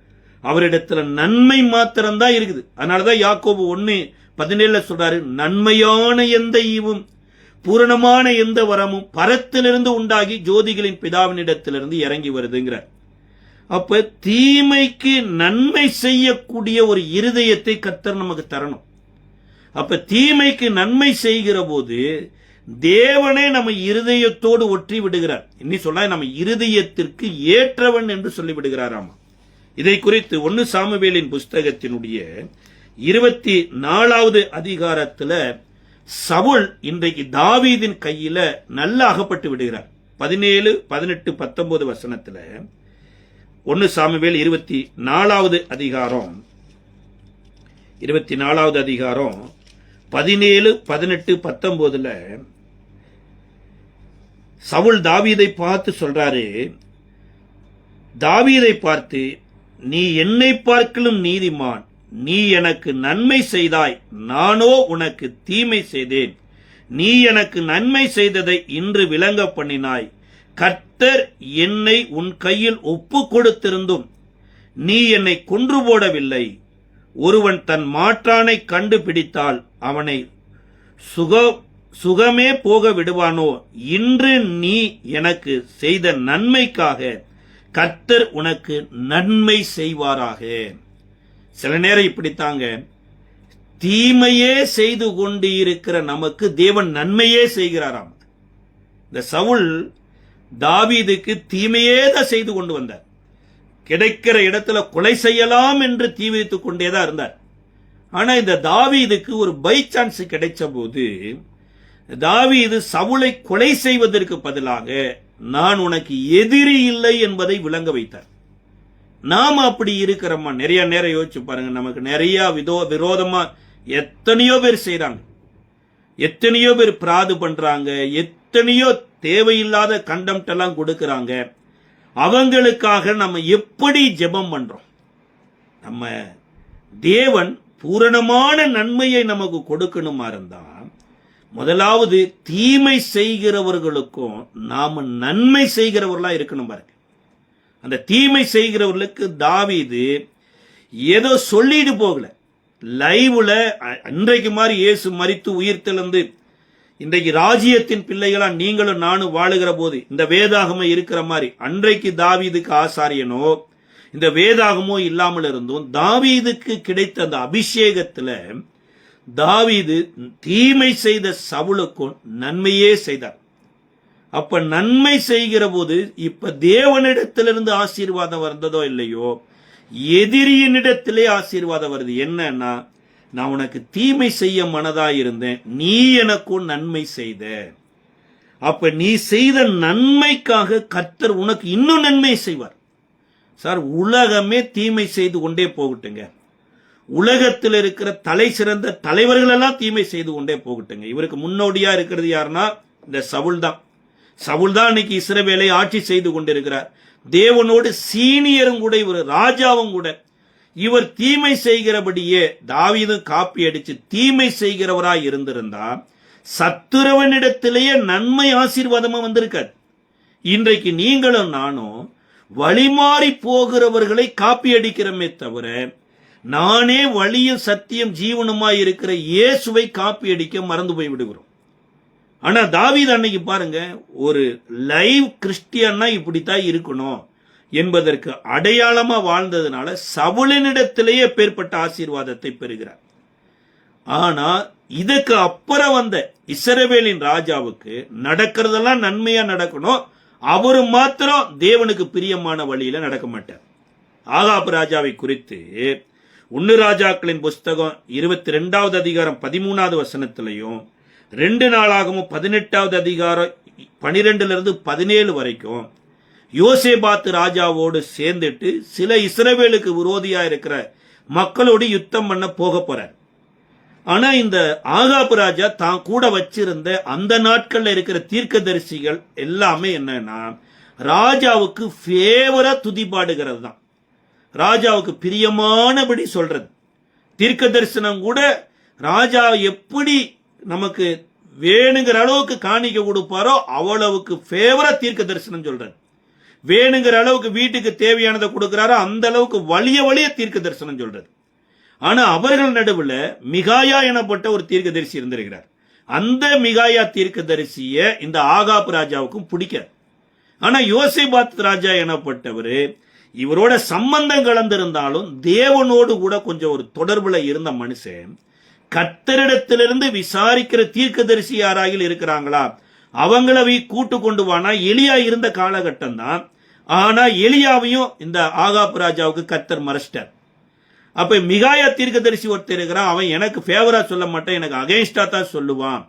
அவரிடத்துல நன்மை மாத்திரம்தான் இருக்குது. அதனாலதான் யாக்கோபு 1:17 சொல்றாரு, நன்மையான எந்த ஈவும் பூரணமான எந்த வரமும் பரத்திலிருந்து உண்டாகி ஜோதிகளின் பிதாவினிடத்திலிருந்து இறங்கி வருதுங்கிறார். அப்ப தீமைக்கு நன்மை செய்யக்கூடிய ஒரு இருதயத்தை கர்த்தர் நமக்கு தரணும். அப்ப தீமைக்கு நன்மை செய்கிற போது தேவனே நம்ம இருதயத்தோடு ஒற்றி விடுகிறார். இன்னி சொல்ல நம்ம இருதயத்திற்கு ஏற்றவன் என்று சொல்லி விடுகிறாராமா. இதை குறித்து 1 சாமுவேலின் புஸ்தகத்தினுடைய 24வது அதிகாரத்துல சவுல் இன்றைக்கு தாவீதின் கையில நல்ல அகப்பட்டு விடுகிறார். 17, 18, 19 வசனத்துல 1 சாமுவேல் 24வது அதிகாரம் 17, 18, 19ல சவுல் தாவீதை பார்த்து சொல்றாரு, தாவீதை பார்த்து, நீ என்னை பார்க்கலும் நீதிமான், நீ எனக்கு நன்மை செய்தாய், நானோ உனக்கு தீமை செய்தேன். நீ எனக்கு நன்மை செய்ததை இன்று விளங்க பண்ணினாய். கர்த்தர் என்னை உன் கையில் ஒப்பு கொடுத்திருந்தும் நீ என்னை கொன்று போடவில்லை. ஒருவன் தன் மாற்றானை கண்டுபிடித்தால் அவனை சுகமே போக விடுவானோ? இன்று நீ எனக்கு செய்த நன்மைக்காக கர்த்தர் உனக்கு நன்மை செய்வாராக. சில நேரம் இப்படித்தாங்க, தீமையே செய்து கொண்டு இருக்கிற நமக்கு தேவன் நன்மையே செய்கிறாராம். இந்த சவுல் தாவீதுக்கு தீமையே தான் செய்து கொண்டு வந்தார். கிடைக்கிற இடத்துல கொலை செய்யலாம் என்று தீ வைத்துக் கொண்டேதான் இருந்தார். ஆனா இந்த தாவீதுக்கு ஒரு பை சான்ஸ் கிடைச்ச போது தாவீது சவுலை கொலை செய்வதற்கு பதிலாக நான் உனக்கு எதிரி இல்லை என்பதை விளங்க வைத்தார். நாம அப்படி இருக்கிறோமா? நிறைய நேரம் யோசிச்சு பாருங்க. நமக்கு நிறைய விரோதமா எத்தனையோ பேர் செய்யறாங்க, எத்தனையோ பேர் பிராது பண்றாங்க, எத்தனையோ தேவையில்லாத கண்டம்ட் எல்லாம் கொடுக்கறாங்க. அவங்களுக்காக நம்ம எப்படி ஜெபம் பண்றோம்? நம்ம தேவன் பூரணமான நன்மையை நமக்கு கொடுக்கணுமா இருந்தா முதலாவது தீமை செய்கிறவர்களுக்கும் நாம நன்மை செய்கிறவர்களா இருக்கணும் பாருங்க. அந்த தீமை செய்கிறவர்களுக்கு தாவீது ஏதோ சொல்லிட்டு போகல. லைவ்ல அன்றைக்கு மாதிரி இயேசு மரித்து உயிர் தெழுந்து இன்றைக்கு ராஜ்யத்தின் பிள்ளைகளா நீங்களும் நானும் வாழுகிற போது இந்த வேதாகமம் இருக்கிற மாதிரி அன்றைக்கு தாவீதுக்கு ஆசாரியனோ இந்த வேதாகமோ இல்லாமல் இருந்தும் தாவீதுக்கு கிடைத்த அந்த அபிஷேகத்துல தாவீது தீமை செய்த சவுலுக்கும் நன்மையே செய்தார். அப்ப நன்மை செய்கிற போது இப்ப தேவனிடத்திலிருந்து ஆசீர்வாதம் வந்ததோ இல்லையோ, எதிரியினிடத்திலே ஆசீர்வாதம் வருது. என்னன்னா, நான் உனக்கு தீமை செய்ய மனதா இருந்தேன், நீ எனக்கும் நன்மை செய்த. அப்ப நீ செய்த நன்மைக்காக கர்த்தர் உனக்கு இன்னும் நன்மை செய்வார். சார், உலகமே தீமை செய்து கொண்டே போகட்டுங்க. உலகத்தில் இருக்கிற தலை சிறந்த தலைவர்கள் எல்லாம் தீமை செய்து கொண்டே போகட்டுங்க. இவருக்கு முன்னோடியா இருக்கிறது யாருன்னா இந்த சவுல் தான். சவுல் தான் இன்னைக்கு இஸ்ரவேலை ஆட்சி செய்து கொண்டிருக்கிறார். தேவனோடு சீனியரும் கூட, இவர் ராஜாவும் கூட. இவர் தீமை செய்கிறபடியே தாவீதும் காப்பி அடிச்சு தீமை செய்கிறவராய் இருந்திருந்தா சத்துருவனிடத்திலேயே நன்மை ஆசீர்வாதமா வந்திருக்காது. இன்றைக்கு நீங்களும் நானும் வழிமாறி போகிறவர்களை காப்பி அடிக்கிறோமே தவிர நானே வழியும் சத்தியம் ஜீவனுமாய் இருக்கிற இயேசுவை காப்பி அடிக்க மறந்து போய் விடுகிறோம். ஆனா தாவீது அன்னைக்கு பாருங்க, ஒரு லைவ் கிறிஸ்டியன்னா இப்படித்தான் இருக்கணும் என்பதற்கு அடையாளமா வாழ்ந்ததுனால சவுலினிடத்திலேயே பேர்பட்ட ஆசீர்வாதத்தை பெறுகிறார். ஆனா இதுக்கு அப்புறம் வந்த இஸ்ரவேலின் ராஜாவுக்கு நடக்கிறதெல்லாம் நன்மையா நடக்கணும், அவரு மாத்திரம் தேவனுக்கு பிரியமான வழியில நடக்க மாட்டார். ஆகாப் ராஜாவை குறித்து 1 ராஜாக்களின் புஸ்தகம் 22வது அதிகாரம் 13வது வசனத்திலையும் 2 நாளாகவும் 18வது அதிகாரம் 12 17 வரைக்கும் யோசேபாத் ராஜாவோடு சேர்ந்துட்டு சில இஸ்ரவேலுக்கு விரோதியா இருக்கிற மக்களோடு யுத்தம் பண்ண போக போறார். ஆனா இந்த ஆகாப் ராஜா தான் கூட வச்சிருந்த அந்த நாட்கள்ல இருக்கிற தீர்க்கதரிசிகள் எல்லாமே என்னன்னா ராஜாவுக்கு ஃபேவரா துதிபாடுகிறது தான், ராஜாவுக்கு பிரியமானபடி சொல்றது. தீர்க்க தரிசனம் கூட ராஜா எப்படி நமக்கு வேணுங்கிற அளவுக்கு காணிக்க கொடுப்பாரோ அவ்வளவுக்கு ஃபேவரா தீர்க்க தரிசனம் சொல்றது. வேணுங்கிற அளவுக்கு வீட்டுக்கு தேவையானதை கொடுக்கிறாரோ அந்த அளவுக்கு வலிய தீர்க்க தரிசனம் சொல்றது. ஆனா அவர்கள் நடுவுல மிகாயா எனப்பட்ட ஒரு தீர்க்க தரிசி இருந்திருக்கிறார். அந்த மிகாயா தீர்க்க தரிசிய இந்த ஆகாப் ராஜாவுக்கும் பிடிக்காது. ஆனா யோசேபாத் ராஜா எனப்பட்டவரு இவரோட சம்பந்தம் கலந்திருந்தாலும் தேவனோடு கூட கொஞ்சம் ஒரு தொடர்புல இருந்த மனுஷன் கர்த்தரிடத்திலிருந்து விசாரிக்கிற தீர்க்கதரிசி யாராயில் இருக்கிறாங்களா அவங்கள கூட்டு கொண்டு வானா எலியா இருந்த காலகட்டம் தான். ஆனா எலியாவையும் இந்த ஆகாப் ராஜாவுக்கு கர்த்தர் மறைச்சிட்டார். அப்ப மிகாயா தீர்க்கதரிசி ஒருத்தர் இருக்கிறான், அவன் எனக்கு ஃபேவரா சொல்ல மாட்டான், எனக்கு அகைன்ஸ்டா தான் சொல்லுவான்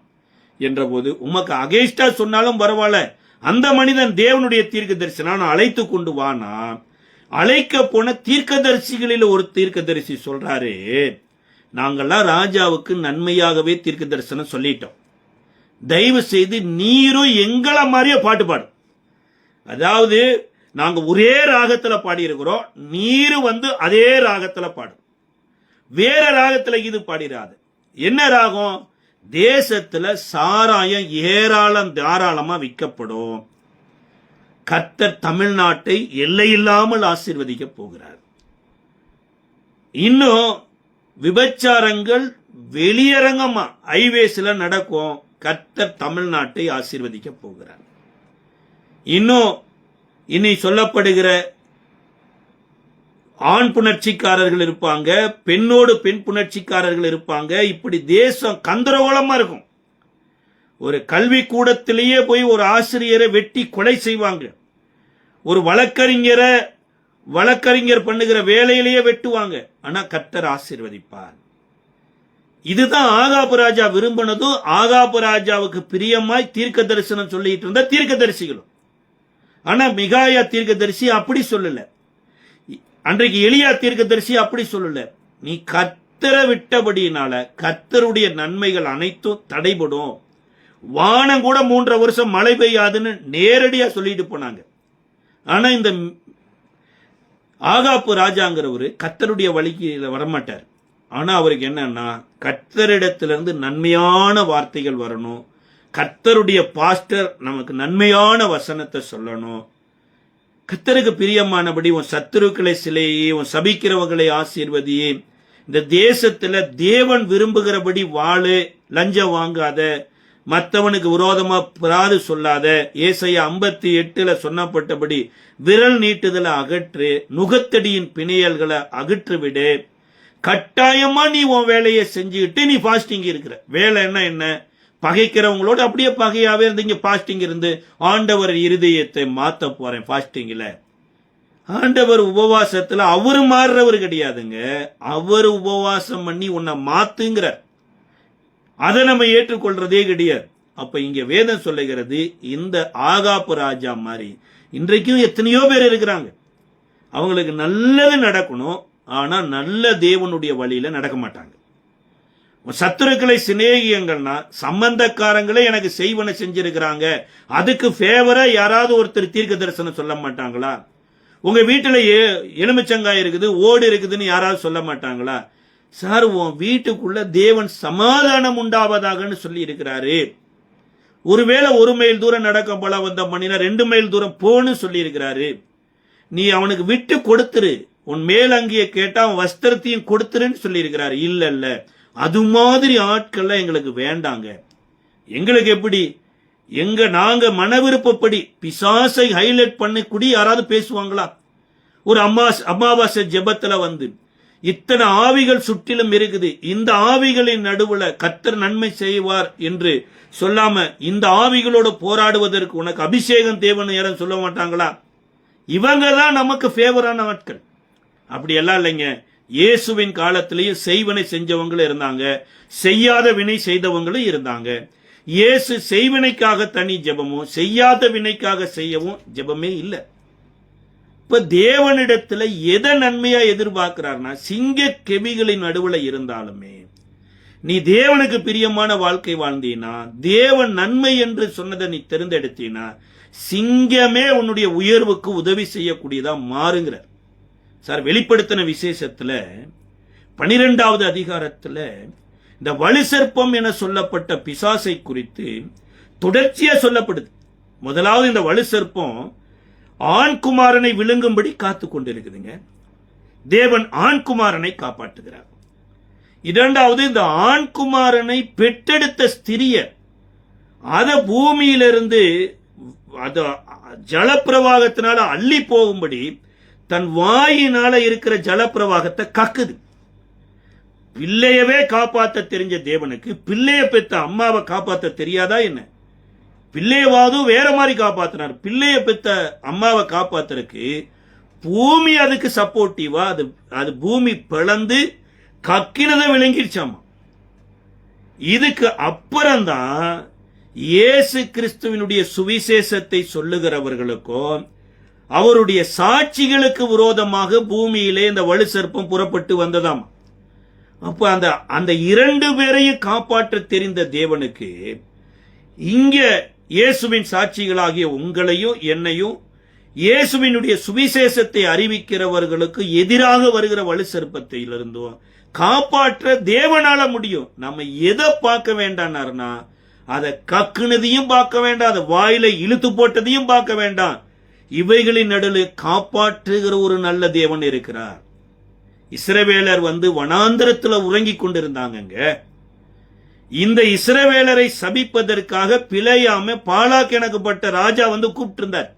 என்ற போது, உமக்கு அகைன்ஸ்டா சொன்னாலும் பரவாயில்ல, அந்த மனிதன் தேவனுடைய தீர்க்கதரிசி, நான் அழைத்து கொண்டு வானா. அழைக்க போன தீர்க்கதரிசிகளில் ஒரு தீர்க்கதரிசி சொல்றாரு, நாங்கெல்லாம் ராஜாவுக்கு நன்மையாகவே தீர்க்க தரிசனம் சொல்லிட்டோம், தயவு செய்து நீரும் எங்களை மாதிரியே பாட்டு பாடு. அதாவது நாங்க ஒரே ராகத்துல பாடி இருக்கிறோம், நீரு அதே ராகத்துல பாடு, வேற ராகத்துல இது பாடிடாது. என்ன ராகம்? தேசத்துல சாராயம் ஏராளம் தாராளமா விற்கப்படும், கர்த்தர் தமிழ்நாட்டை எல்லையில்லாமல் ஆசீர்வதிக்க போகிறார். இன்னும் விபச்சாரங்கள் வெளியரங்கமா ஹைவேஸ்ல நடக்கும், கர்த்தர் தமிழ்நாட்டை ஆசீர்வதிக்க போகிறார். இன்னும் இனி சொல்லப்படுகிற ஆண் புணர்ச்சிக்காரர்கள் இருப்பாங்க, பெண்ணோடு பெண் புணர்ச்சிக்காரர்கள் இருப்பாங்க. இப்படி தேசம் கந்தரகோலமா இருக்கும். ஒரு கல்வி கூடத்திலேயே போய் ஒரு ஆசிரியரை வெட்டி கொலை செய்வாங்க, ஒரு வழக்கறிஞர் பண்ணுகிற வேலையிலேயே வெட்டுவாங்க. ஆனா கர்த்தர் ஆசீர்வதிப்பார். இதுதான் ஆகாபு ராஜா விரும்பினதும், ஆகாபு ராஜாவுக்கு பிரியமாய் தீர்க்க தரிசனம் சொல்லிட்டு இருந்த தீர்க்கதரிசிகளும். ஆனா மிகாயா தீர்க்கதரிசி அப்படி சொல்லல, அன்றைக்கு எலியா தீர்க்கதரிசி அப்படி சொல்லல. நீ கர்த்தரை விட்டபடியினால கர்த்தருடைய நன்மைகள் அனைத்தும் தடைபடும், வானம் கூட 3.5 வருஷம் மழை பெய்யாதுன்னு நேரடியா சொல்லிட்டு போனாங்க. ஆனா இந்த ஆகாப்பு ராஜாங்கிறவரு கர்த்தருடைய வழிக்கு வரமாட்டார். ஆனா அவருக்கு என்னன்னா, கர்த்தரிடத்திலிருந்து நன்மையான வார்த்தைகள் வரணும், கர்த்தருடைய பாஸ்டர் நமக்கு நன்மையான வசனத்தை சொல்லணும், கர்த்தருக்கு பிரியமானபடி உன் சத்துருக்களை சிலையே, உன் சபிக்கிறவர்களை ஆசீர்வதியே, இந்த தேசத்துல தேவன் விரும்புகிறபடி வாழு, லஞ்சம் வாங்காத, மற்றவனுக்கு விரோதமா பிராது சொல்லாத, ஏசாயா 58 சொன்னப்பட்டபடி விரல் நீட்டுதலை அகற்று, நுகத்தடியின் பிணையல்களை அகற்றுவிடு, கட்டாயமா நீ உன் வேலையை செஞ்சுக்கிட்டு நீ பாஸ்டிங் இருக்கிற. வேலை என்ன? பகைக்கிறவங்களோட அப்படியே பகையாவே இருந்தீங்க, பாஸ்டிங் இருந்து ஆண்டவர் இருதயத்தை மாத்த போறேன். பாஸ்டிங்ல ஆண்டவர் உபவாசத்துல அவரு மாறுறவர் கிடையாதுங்க, அவர் உபவாசம் பண்ணி உன்னை மாத்துங்கிறார். அதை நம்ம ஏற்றுக்கொள்றதே கிடையாது. அப்ப இங்க வேதம் சொல்லுகிறது, இந்த ஆகாப்பு ராஜா மாதிரி இன்றைக்கும் எத்தனையோ பேர் இருக்கிறாங்க, அவங்களுக்கு நல்லது நடக்கணும், ஆனா நல்ல தேவனுடைய வழியில நடக்க மாட்டாங்க. சத்துருக்களை சிநேகியங்கள்னா சம்பந்தக்காரங்களே எனக்கு செய்வன செஞ்சிருக்கிறாங்க, அதுக்கு ஃபேவரா யாராவது ஒருத்தர் தீர்க்க தரிசனம் சொல்ல மாட்டாங்களா? உங்க வீட்டுல எலுமிச்சங்காய் இருக்குது, ஓடு இருக்குதுன்னு யாராவது சொல்ல மாட்டாங்களா? சார், உன் வீட்டுக்குள்ள தேவன் சமாதானம் உண்டாவதாகன்னு சொல்லி இருக்கிறாரு. ஒருவேளை 1 மைல் தூரம் நடக்க போல வந்த பண்ணினா 2 மைல் தூரம் போன்னு சொல்லி இருக்கிறாரு. நீ அவனுக்கு விட்டு கொடுத்துரு, உன் மேலங்கிய கேட்டா அவன் வஸ்திரத்தையும் கொடுத்துருன்னு சொல்லி இருக்கிறாரு. இல்ல, அது மாதிரி ஆட்கள்லாம் எங்களுக்கு வேண்டாங்க. எங்களுக்கு எப்படி, நாங்க மன விருப்பப்படி பிசாசை ஹைலைட் பண்ணி யாராவது பேசுவாங்களா? ஒரு அமாவாசை ஜெபத்துல இத்தனை ஆவிகள் சுற்றிலும் இருக்குது, இந்த ஆவிகளின் நடுவுல கர்த்தர் நன்மை செய்வார் என்று சொல்லாம இந்த ஆவிகளோடு போராடுவதற்கு உனக்கு அபிஷேகம் தேவைன்னு யாரும் சொல்ல மாட்டாங்களா? இவங்க தான் நமக்கு ஃபேவரான ஆட்கள். அப்படி எல்லாம் இல்லைங்க. இயேசுவின் காலத்திலேயும் செய்வனை செஞ்சவங்களும் இருந்தாங்க, செய்யாத வினை செய்தவங்களும் இருந்தாங்க. இயேசு செய்வினைக்காக தனி ஜெபமும், செய்யாத வினைக்காக செய்யவும் ஜெபமே இல்லை. இப்ப தேவனிடத்துல எதை நன்மையா எதிர்பார்க்கிறார்னா, சிங்க கெபிகளின் நடுவுல இருந்தாலுமே நீ தேவனுக்கு பிரியமான வாழ்க்கை வாழ்ந்தீனா, தேவன் நன்மை என்று சொன்னதை நீ தெரிந்தெடுத்தீனா, சிங்கமே உன்னுடைய உயர்வுக்கு உதவி செய்யக்கூடியதா மாறுங்கிறார். சார், வெளிப்படுத்தின விசேஷத்துல 12வது அதிகாரத்துல இந்த வலுசற்பம் என சொல்லப்பட்ட பிசாசை குறித்து தொடர்ச்சியா சொல்லப்படுது. முதலாவது, இந்த வலுசற்பம் ஆண்குமாரனை விழுங்கும்படி காத்து கொண்டிருக்குதுங்க. தேவன் ஆண்குமாரனை காப்பாற்றுகிறார். இரண்டாவது, இந்த ஆண்குமாரனை பெற்றெடுத்த ஸ்திரிய அத பூமியிலிருந்து ஜலப்பிரவாகத்தினால அள்ளி போகும்படி தன் வாயினால இருக்கிற ஜலப்பிரவாகத்தை கக்குது. பிள்ளையவே காப்பாற்ற தெரிஞ்ச தேவனுக்கு பிள்ளைய பெத்த அம்மாவை காப்பாற்ற தெரியாதா என்ன? பிள்ளையவாதும் வேற மாதிரி காப்பாத்தினார். பிள்ளைய பெத்த அம்மாவை காப்பாத்துறதுக்கு பூமி அதுக்கு சப்போர்ட்டிவா, அது பூமி பிளந்து கக்கினத விளங்கிருச்சாமா. இதுக்கு அப்புறம்தான் இயேசு கிறிஸ்துவினுடைய சுவிசேஷத்தை சொல்லுகிறவர்களுக்கும் அவருடைய சாட்சிகளுக்கு விரோதமாக பூமியிலே இந்த வலு சர்ப்பம் புறப்பட்டு வந்ததாம். அப்ப அந்த இரண்டு பேரையும் காப்பாற்ற தெரிந்த தேவனுக்கு இங்க இயேசுவின் சாட்சிகளாகிய உங்களையும் என்னையும் இயேசுவினுடைய சுவிசேஷத்தை அறிவிக்கிறவர்களுக்கு எதிராக வருகிற வலு சர்ப்பத்திலிருந்தும் காப்பாற்ற தேவனால முடியும். நம்ம எதை பார்க்க வேண்டாம்னா, அதை கக்குனதையும் பார்க்க வேண்டாம், அதை வாயில இழுத்து போட்டதையும் பார்க்க வேண்டாம். இவைகளின் நடுவில் காப்பாற்றுகிற ஒரு நல்ல தேவன் இருக்கிறார். இஸ்ரவேலர் வனாந்தரத்துல உறங்கி கொண்டிருந்தாங்க. இந்த இஸ்ரவேலரை சபிப்பதற்காக பிழையாம பாலாக் எனப்பட்ட ராஜா கூப்பிட்டு இருந்தார்.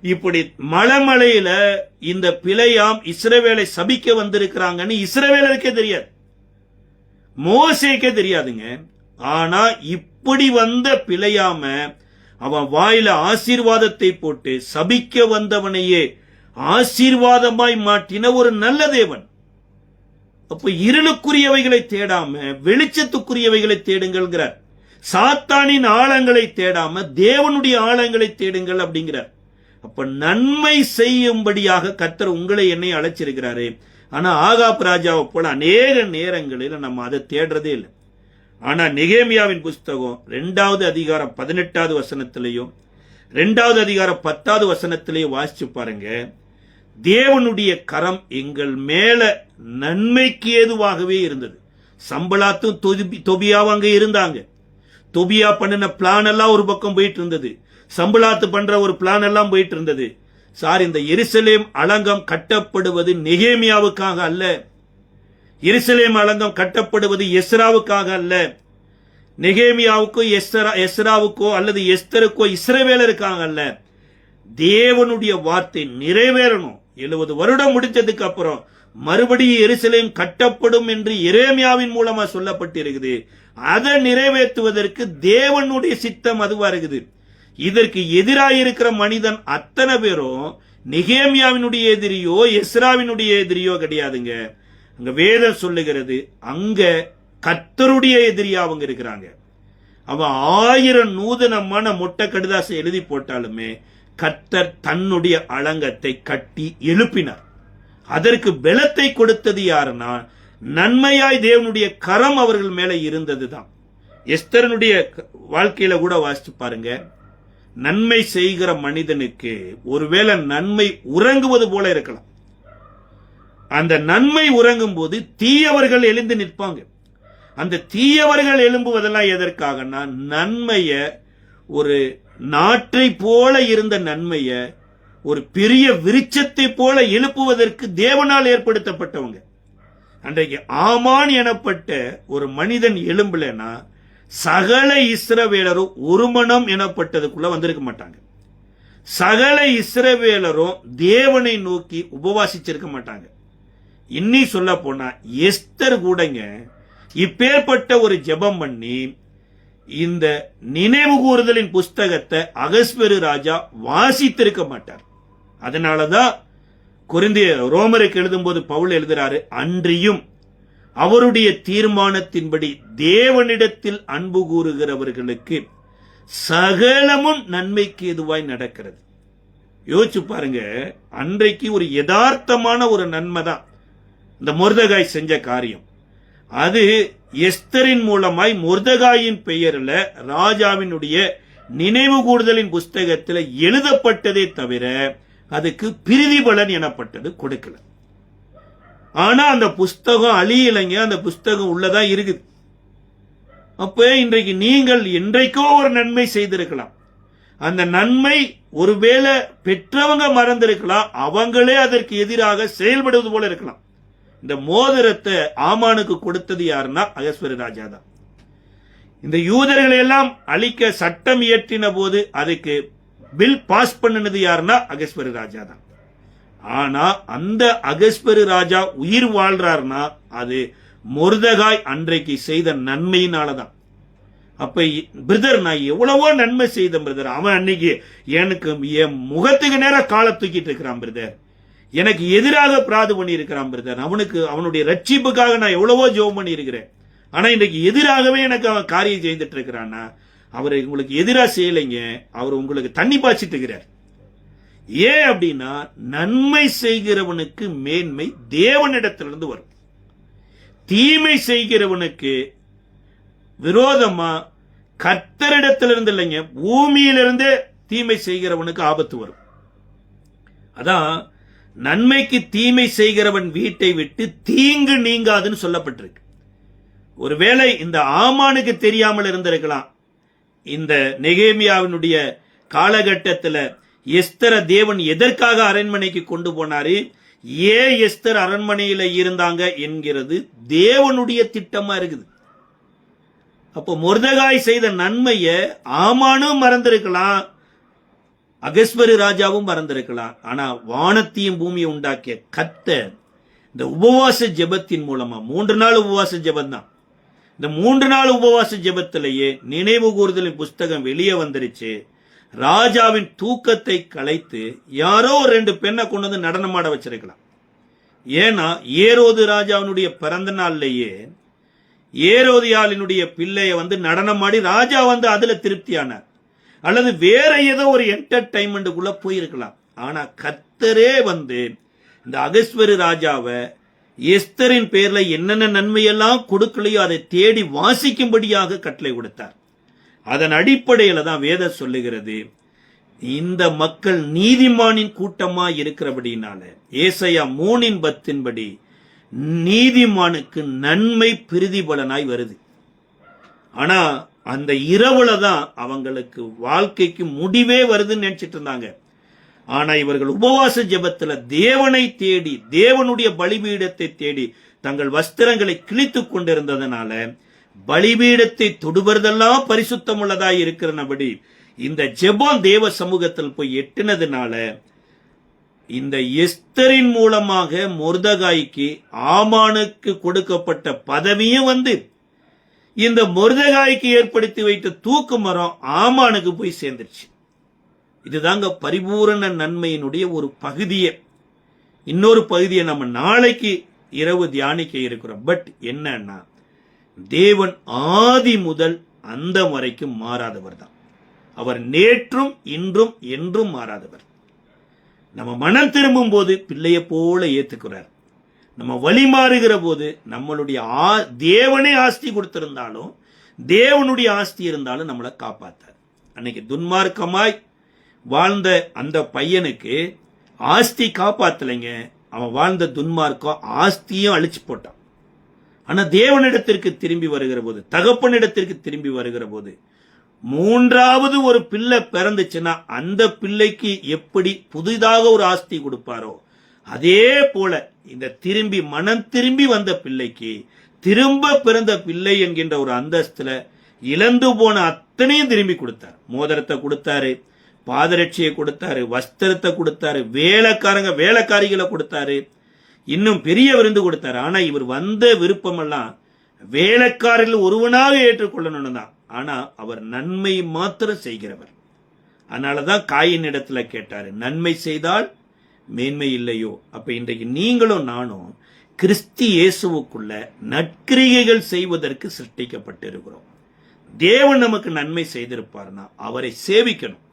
இப்படி மலையில இந்த பிழையாம் இஸ்ரவேலை சபிக்க வந்திருக்கிறாங்கன்னு இஸ்ரவேலருக்கே தெரியாது, மோசேக்கே தெரியாதுங்க. ஆனா இப்படி வந்த பிழையாம அவன் வாயில ஆசீர்வாதத்தை போட்டு சபிக்க வந்தவனையே ஆசீர்வாதமாய் மாற்றின ஒரு நல்ல தேவன். அப்ப இருளுக்குரியவைகளை தேடாம வெளிச்சத்துக்குரியவைகளை தேடுங்கள்ங்கிறார். சாத்தானின் ஆழங்களை தேடாம தேவனுடைய ஆழங்களை தேடுங்கள் அப்படிங்கிறார். அப்ப நன்மை செய்யும்படியாக கர்த்தர் உங்களை என்னை அழைச்சிருக்கிறாரு. ஆனா ஆகாப் ராஜாவை போல அநேக நேரங்களில் நம்ம அதை தேடுறதே இல்லை. ஆனா நெகேமியாவின் புஸ்தகம் 2வது அதிகாரம் 18வது வசனத்திலையும் 2வது அதிகாரம் 10வது வசனத்திலையும் வாசிச்சு பாருங்க. தேவனுடைய கரம் எங்கள் மேல நன்மைக்கு ஏதுவாகவே இருந்தது. சம்பளாத்தும் தொபியாவும் அங்க இருந்தாங்க. தொபியா பண்ணின பிளான் எல்லாம் ஒரு பக்கம் போயிட்டு இருந்தது, சம்பளாத்து பண்ற ஒரு பிளான் எல்லாம் போயிட்டு இருந்தது. சார், இந்த எருசலேம் அலங்கம் கட்டப்படுவது நெகேமியாவுக்காக அல்ல, எருசலேம் அலங்கம் கட்டப்படுவது எஸ்ராவுக்காக அல்ல, நெகேமியாவுக்கோ எஸ்ராவுக்கோ அல்லது எஸ்தருக்கோ இஸ்ரவேலருக்காக அல்ல. தேவனுடைய வார்த்தை நிறைவேறணும். 70 வருடம் முடிஞ்சதுக்கு அப்புறம் மறுபடியும் எருசலேம் கட்டப்படும் என்று எரேமியாவின் மூலமா சொல்லப்பட்டிருக்குது. அதை நிறைவேற்றுவதற்கு தேவனுடைய சித்தம் அதுவா இருக்குது. இதற்கு எதிராயிருக்கிற மனிதன் அத்தனை பேரும் நெகேமியாவினுடைய எதிரியோ எஸ்ராவினுடைய எதிரியோ கிடையாதுங்க. அங்க வேதம் சொல்லுகிறது, அங்க கர்த்தருடைய எதிரியா அவங்க இருக்கிறாங்க. அவன் 1000 நூதனமான மொட்டை கடிதாசை எழுதி போட்டாலுமே கர்த்தர் தன்னுடைய அலங்கத்தை கட்டி எழுப்பினார். அதற்கு பலத்தை கொடுத்தது யாருன்னா, நன்மையாய் தேவனுடைய கரம் அவர்கள் மேல இருந்ததுதான். எஸ்தரனுடைய வாழ்க்கையில கூட வாசிச்சு பாருங்க. நன்மை செய்கிற மனிதனுக்கு ஒருவேளை நன்மை உறங்குவது போல இருக்கலாம். அந்த நன்மை உறங்கும் போது தீயவர்கள் எழுந்து நிற்பாங்க. அந்த தீயவர்கள் எழும்புவதெல்லாம் எதற்காகனா, நன்மைய ஒரு நாற்றை போல இருந்த நன்மைய ஒரு பெரிய விருட்சத்தை போல எழுப்புவதற்கு தேவனால் ஏற்படுத்தப்பட்டவங்க. அன்றைக்கு ஆமான் எனப்பட்ட ஒரு மனிதன் எழும்பலனா சகல இஸ்ரவேலரும் ஒரு மனம் எனப்பட்டதுக்குள்ள வந்திருக்க மாட்டாங்க. சகல இஸ்ரவேலரும் தேவனை நோக்கி உபவாசிச்சிருக்க மாட்டாங்க. இன்னி சொல்ல போனா எஸ்தர் கூடங்க இப்பேற்பட்ட ஒரு ஜெபம் பண்ணி இந்த நினைவு கூறுதலின் புஸ்தகத்தை அகஸ்வேரு ராஜா வாசித்திருக்க மாட்டார். அதனாலதான் கொரிந்திய ரோமருக்கு எழுதும் போது பவுல் எழுதுறாரு, அன்றியும் அவருடைய தீர்மானத்தின்படி தேவனிடத்தில் அன்பு கூறுகிறவர்களுக்கு சகலமும் நன்மைக்கு எதுவாய் நடக்கிறது. யோசிச்சு பாருங்க, அன்றைக்கு ஒரு யதார்த்தமான ஒரு நன்மை தான் இந்த மொர்தெகாய் செஞ்ச காரியம். அது எஸ்தரின் மூலமாய் மொர்தெகாயின் பெயரில் ராஜாவினுடைய நினைவு கூறுதலின் புஸ்தகத்தில் எழுதப்பட்டதே தவிர அதுக்கு பிரதிபலன் எனப்பட்டது கொடுக்கல. ஆனா அந்த புஸ்தகம் அழியலைங்க, அந்த புஸ்தகம் உள்ளதான் இருக்குது. அப்ப இன்றைக்கு நீங்கள் என்றைக்கோ ஒரு நன்மை செய்திருக்கலாம். அந்த நன்மை ஒருவேளை பெற்றவங்க மறந்திருக்கலாம், அவங்களே அதற்கு எதிராக செயல்படுவது போல இருக்கலாம். இந்த மோதிரத்தை ஆமானுக்கு கொடுத்தது யாருன்னா அகஸ்வேரு ராஜா தான். இந்த யூதர்களை எல்லாம் அழிக்க சட்டம் இயற்றின போது அதுக்கு பில் பாஸ் பண்ணினது யாருன்னா அகஸ்வேரு ராஜா தான். ஆனா அந்த அகஸ்வேரு ராஜா உயிர் வாழ்றாருன்னா அது மொர்தெகாய் அன்றைக்கு செய்த நன்மையினாலதான். அப்ப பிரதர், நான் எவ்வளவோ நன்மை செய்த பிரதர், அவன் அன்னைக்கு எனக்கு என் முகத்துக்கு நேரம் காலை தூக்கிட்டு இருக்கிறான் பிரதர், எனக்கு எதிராக பிராது பண்ணி இருக்கிறான் பிரதர். அவனுடைய ரட்சிப்புக்காக நான் எவ்வளவோ ஜெபம் பண்ணி இருக்கிறேன். ஆனா இன்றைக்கு எதிராகவே எனக்கு அவன் காரியம் செய்துட்டு இருக்கிறான்னா, அவர் உங்களுக்கு எதிராக செய்யலைங்க, அவர் உங்களுக்கு தண்ணி பாய்ச்சிட்டு இருக்கிறார். ஏன் அப்படின்னா, நன்மை செய்கிறவனுக்கு மேன்மை தேவனிடத்திலிருந்து வரும். தீமை செய்கிறவனுக்கு விரோதமா கர்த்தரிடத்திலிருந்து இல்லைங்க, பூமியிலிருந்து தீமை செய்கிறவனுக்கு ஆபத்து வரும். அதான் நன்மைக்கு தீமை செய்கிறவன் வீட்டை விட்டு தீங்கு நீங்காதுன்னு சொல்லப்பட்டிருக்கு. ஒருவேளை இந்த ஆமானுக்கு தெரியாமல் இருந்திருக்கலாம். இந்த நெகேமியாவினுடைய காலகட்டத்தில் எஸ்தர தேவன் எதற்காக அரண்மனைக்கு கொண்டு போனாரு, ஏன் எஸ்தர் அரண்மனையில் இருந்தாங்க என்கிறது தேவனுடைய திட்டமா இருக்குது. அப்போ மொர்தெகாய் செய்த நன்மையை ஆமானும் மறந்திருக்கலாம், அகஸ்வரு ராஜாவும் மறந்திருக்கலாம். ஆனா வானத்தையும் பூமியை உண்டாக்கிய கர்த்தர் இந்த உபவாச ஜெபத்தின் மூலமா, 3 நாள் உபவாச ஜெபம் தான், இந்த 3 நாள் உபவாச ஜெபத்திலேயே நினைவு கூறுதலின் புஸ்தகம் வெளியே வந்துருச்சு. ராஜாவின் தூக்கத்தை கலைத்து யாரோ 2 பெண்ணை கொண்டு வந்து நடனமாட வச்சிருக்கலாம். ஏன்னா ஏரோது ராஜாவினுடைய பிறந்த நாள்லயே ஏரோதியாளினுடைய பிள்ளைய வந்து நடனமாடி ராஜா வந்து அதுல திருப்தியானார். அல்லது வேற ஏதோ ஒரு என்டர்டைன்மெண்ட்டுக்குள்ள போயிருக்கலாம். ஆனா கர்த்தரே வந்து இந்த அகஸ்வரு ராஜாவை எஸ்தரின் பேர்ல என்னென்ன நன்மையெல்லாம் கொடுக்கலையோ அதை தேடி வாசிக்கும்படியாக கட்டளை கொடுத்தார். அதன் அடிப்படையில தான் வேதம் சொல்லுகிறது, இந்த மக்கள் நீதிமானின் கூட்டமா இருக்கிறபடினால ஏசாயா 3:10 நீதிமானுக்கு நன்மை பிரதிபலனாய் வருது. ஆனா அந்த இரவுல தான் அவங்களுக்கு வாழ்க்கைக்கு முடிவே வருதுன்னு நினைச்சிட்டு இருந்தாங்க. ஆனா இவர்கள் உபவாச ஜெபத்துல தேவனை தேடி, தேவனுடைய பலிபீடத்தை தேடி தங்கள் வஸ்திரங்களை கிழித்துக் கொண்டிருந்ததனால பலிபீடத்தை தொடுவதெல்லாம் பரிசுத்தம் உள்ளதாய் இருக்கிறபடி இந்த ஜெபம் தேவ சமூகத்தில் போய் எட்டினதுனால இந்த எஸ்தரின் மூலமாக மொர்தெகாய்க்கு ஆமானுக்கு கொடுக்கப்பட்ட பதவியும் வந்து இந்த மொர்தெகாய்க்கு ஏற்படுத்தி வைத்த தூக்கு மரம் ஆமானுக்கு போய் சேர்ந்துருச்சு. இதுதாங்க பரிபூரண நன்மையினுடைய ஒரு பகுதியை. இன்னொரு பகுதியை நம்ம நாளைக்கு இரவு தியானிக்க இருக்கிறோம். பட் என்னன்னா, தேவன் ஆதி முதல் அந்த வரைக்கும் மாறாதவர் தான். அவர் நேற்றும் இன்றும் என்றும் மாறாதவர். நம்ம மனம் திரும்பும் போது பிள்ளைய போல ஏத்துக்கிறார். நம்ம வழி மாறுகிற போது நம்மளுடைய தேவனே ஆஸ்தி கொடுத்திருந்தாலும், தேவனுடைய ஆஸ்தி இருந்தாலும் நம்மளை காப்பாத்தார். அன்னைக்கு துன்மார்க்கமாய் வாழ்ந்த அந்த பையனுக்கு ஆஸ்தி காப்பாத்தலைங்க, அவன் வாழ்ந்த துன்மார்க்கம் ஆஸ்தியும் அழிச்சு போட்டான். ஆனா தேவனிடத்திற்கு திரும்பி வருகிற போது, தகப்பனிடத்திற்கு திரும்பி வருகிற போது, 3வது ஒரு பிள்ளை பிறந்துச்சுன்னா அந்த பிள்ளைக்கு எப்படி புதிதாக ஒரு ஆஸ்தி கொடுப்பாரோ, அதே போல இந்த திரும்பி மனம் திரும்பி வந்த பிள்ளைக்கு திரும்ப பிறந்த பிள்ளை என்கின்ற ஒரு அந்தஸ்துல இழந்து போன அத்தனையும் திரும்பி கொடுத்தார். மோதிரத்தை கொடுத்தாரு, பாதரட்சியை கொடுத்தாரு, வஸ்திரத்தை கொடுத்தாரு, வேலைக்காரிகளை கொடுத்தாரு, இன்னும் பெரிய விருந்து கொடுத்தாரு. ஆனா இவர் வந்த விருப்பமெல்லாம் வேலைக்காரில் ஒருவனாக ஏற்றுக்கொள்ளணும் தான். ஆனா அவர் நன்மை மாத்திரம் செய்கிறவர். அதனாலதான் காயின் இடத்துல கேட்டாரு, நன்மை செய்தால் மேன்மை இல்லையோ? அப்ப இன்றைக்கு நீங்களும் நானும் கிறிஸ்து இயேசுவுக்குள்ள நற்கிரியைகள் செய்வதற்கு சிருஷ்டிக்கப்பட்டிருக்கிறோம். தேவன் நமக்கு நன்மை செய்திருப்பார்னா அவரை சேவிக்கணும்.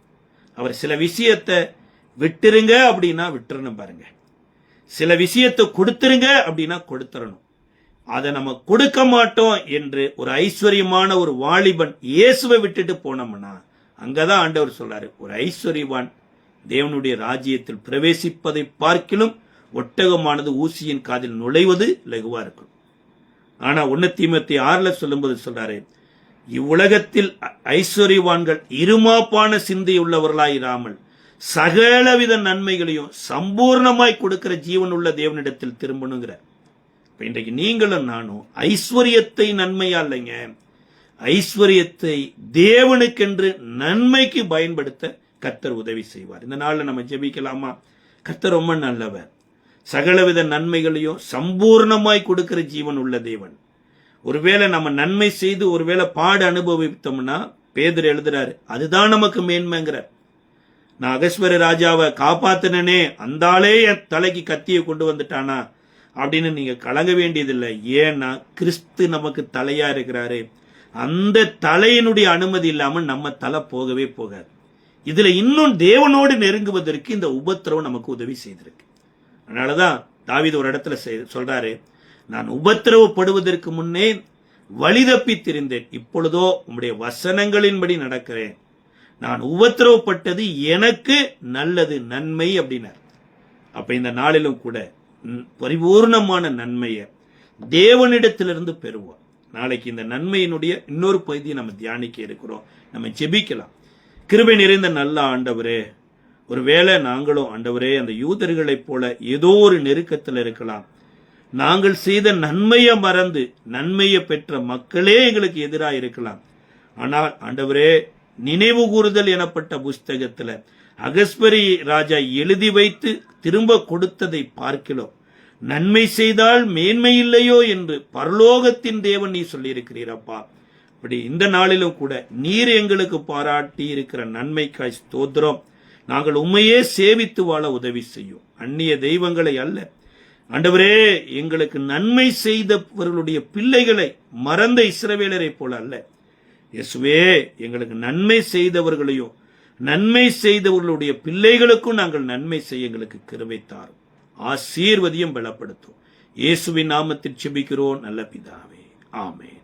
அவர் சில விஷயத்தை விட்டுருங்க அப்படின்னா விட்டுறணும் பாருங்க, சில விஷயத்தை கொடுத்துருங்க அப்படின்னா கொடுத்துறணும். அதை நம்ம கொடுக்க மாட்டோம் என்று ஒரு ஐஸ்வர்யமான ஒரு வாலிபன் இயேசுவை விட்டுட்டு போனோம்னா அங்கதான் ஆண்டவர் சொல்றாரு, ஒரு ஐஸ்வர்யவான் தேவனுடைய ராஜ்யத்தில் பிரவேசிப்பதை பார்க்கிலும் ஒட்டகமானது ஊசியின் காதில் நுழைவது லகுவா இருக்கும். ஆனா 1 தீமோத்தேயு 6 சொல்லும்போது சொல்றாரு, இவ்வுலகத்தில் ஐஸ்வர்யவான்கள் இருமாப்பான சிந்தையுள்ளவர்களாயிராமல் சகலவித நன்மைகளையும் சம்பூர்ணமாய் கொடுக்கிற ஜீவன் உள்ள தேவனிடத்தில் திரும்பணுங்கிற. இன்றைக்கு நீங்களும் நானும் ஐஸ்வர்யத்தை நன்மையா இல்லைங்க, ஐஸ்வர்யத்தை தேவனுக்கென்று நன்மைக்கு பயன்படுத்த கர்த்தர் உதவி செய்வார். இந்த நாள்ல நம்ம ஜெபிக்கலாமா? கர்த்தர் ரொம்ப நல்லவர், சகலவித நன்மைகளையும் சம்பூர்ணமாய் கொடுக்கிற ஜீவன் உள்ள தேவன். ஒருவேளை நம்ம நன்மை செய்து ஒருவேளை பாடு அனுபவித்தோம்னா பேதுரு எழுதுறாரு, அதுதான் நமக்கு மேன்மைங்கிறார். நான் அகஸ்வர ராஜாவை காப்பாத்தினே, அந்த ஆளே என் தலைக்கு கத்தியை கொண்டு வந்துட்டானா அப்படின்னு நீங்க கலங்க வேண்டியதில்லை. ஏன்னா கிறிஸ்து நமக்கு தலையா இருக்கிறாரு. அந்த தலையினுடைய அனுமதி இல்லாம நம்ம தலை போகவே போகாது. இதுல இன்னும் தேவனோடு நெருங்குவதற்கு இந்த உபத்திரவம் நமக்கு உதவி செய்திருக்கு. அதனாலதான் தாவீது ஒரு இடத்துல சொல்றாரு, நான் உபத்திரவப்படுவதற்கு முன்னே வழி தப்பி திரிந்தேன், இப்பொழுதோ உம்முடைய வசனங்களின்படி நடக்கிறேன். நான் உபத்திரவப்பட்டது எனக்கு நல்லது, நன்மை அப்படின்னார். அப்ப இந்த நாளிலும் கூட பரிபூர்ணமான நன்மையை தேவனிடத்திலிருந்து பெறுவோம். நாளைக்கு இந்த நன்மையினுடைய இன்னொரு பகுதியை நம்ம தியானிக்க இருக்கிறோம். நம்ம ஜெபிக்கலாம். கிருபை நிறைந்த நல்ல ஆண்டவரே, ஒருவேளை நாங்களும் ஆண்டவரே அந்த யூதர்களைப் போல ஏதோ ஒரு நெருக்கத்தில் இருக்கலாம். நாங்கள் செய்த நன்மையை மறந்து நன்மையை பெற்ற மக்களே எங்களுக்கு எதிராக இருக்கலாம். ஆனால் ஆண்டவரே, நினைவு கூறுதல் எனப்பட்ட புஸ்தகத்துல அகஸ்வரி ராஜா எழுதி வைத்து திரும்ப கொடுத்ததை பார்க்கிறோம். நன்மை செய்தால் மேன்மை இல்லையோ என்று பரலோகத்தின் தேவன் நீ சொல்லியிருக்கிறீரப்பா. அப்படி இந்த நாளிலும் கூட நீர் எங்களுக்கு பாராட்டி இருக்கிற நன்மைக்காய் ஸ்தோத்திரம். நாங்கள் உண்மையே சேவித்து வாழ உதவி செய்யும், அந்நிய தெய்வங்களை அல்ல. ஆண்டவரே, எங்களுக்கு நன்மை செய்தவர்களுடைய பிள்ளைகளை மறந்த இஸ்ரவேலரை போல அல்ல. இயேசுவே, எங்களுக்கு நன்மை செய்தவர்களையும் நன்மை செய்தவர்களுடைய பிள்ளைகளுக்கும் நாங்கள் நன்மை செய்ய எங்களுக்கு கிருபை தாரும், ஆசீர்வதியும் பலப்படுத்தும். இயேசுவின் நாமத்தில் ஜெபிக்கிறோம் நல்ல பிதாவே, ஆமென்.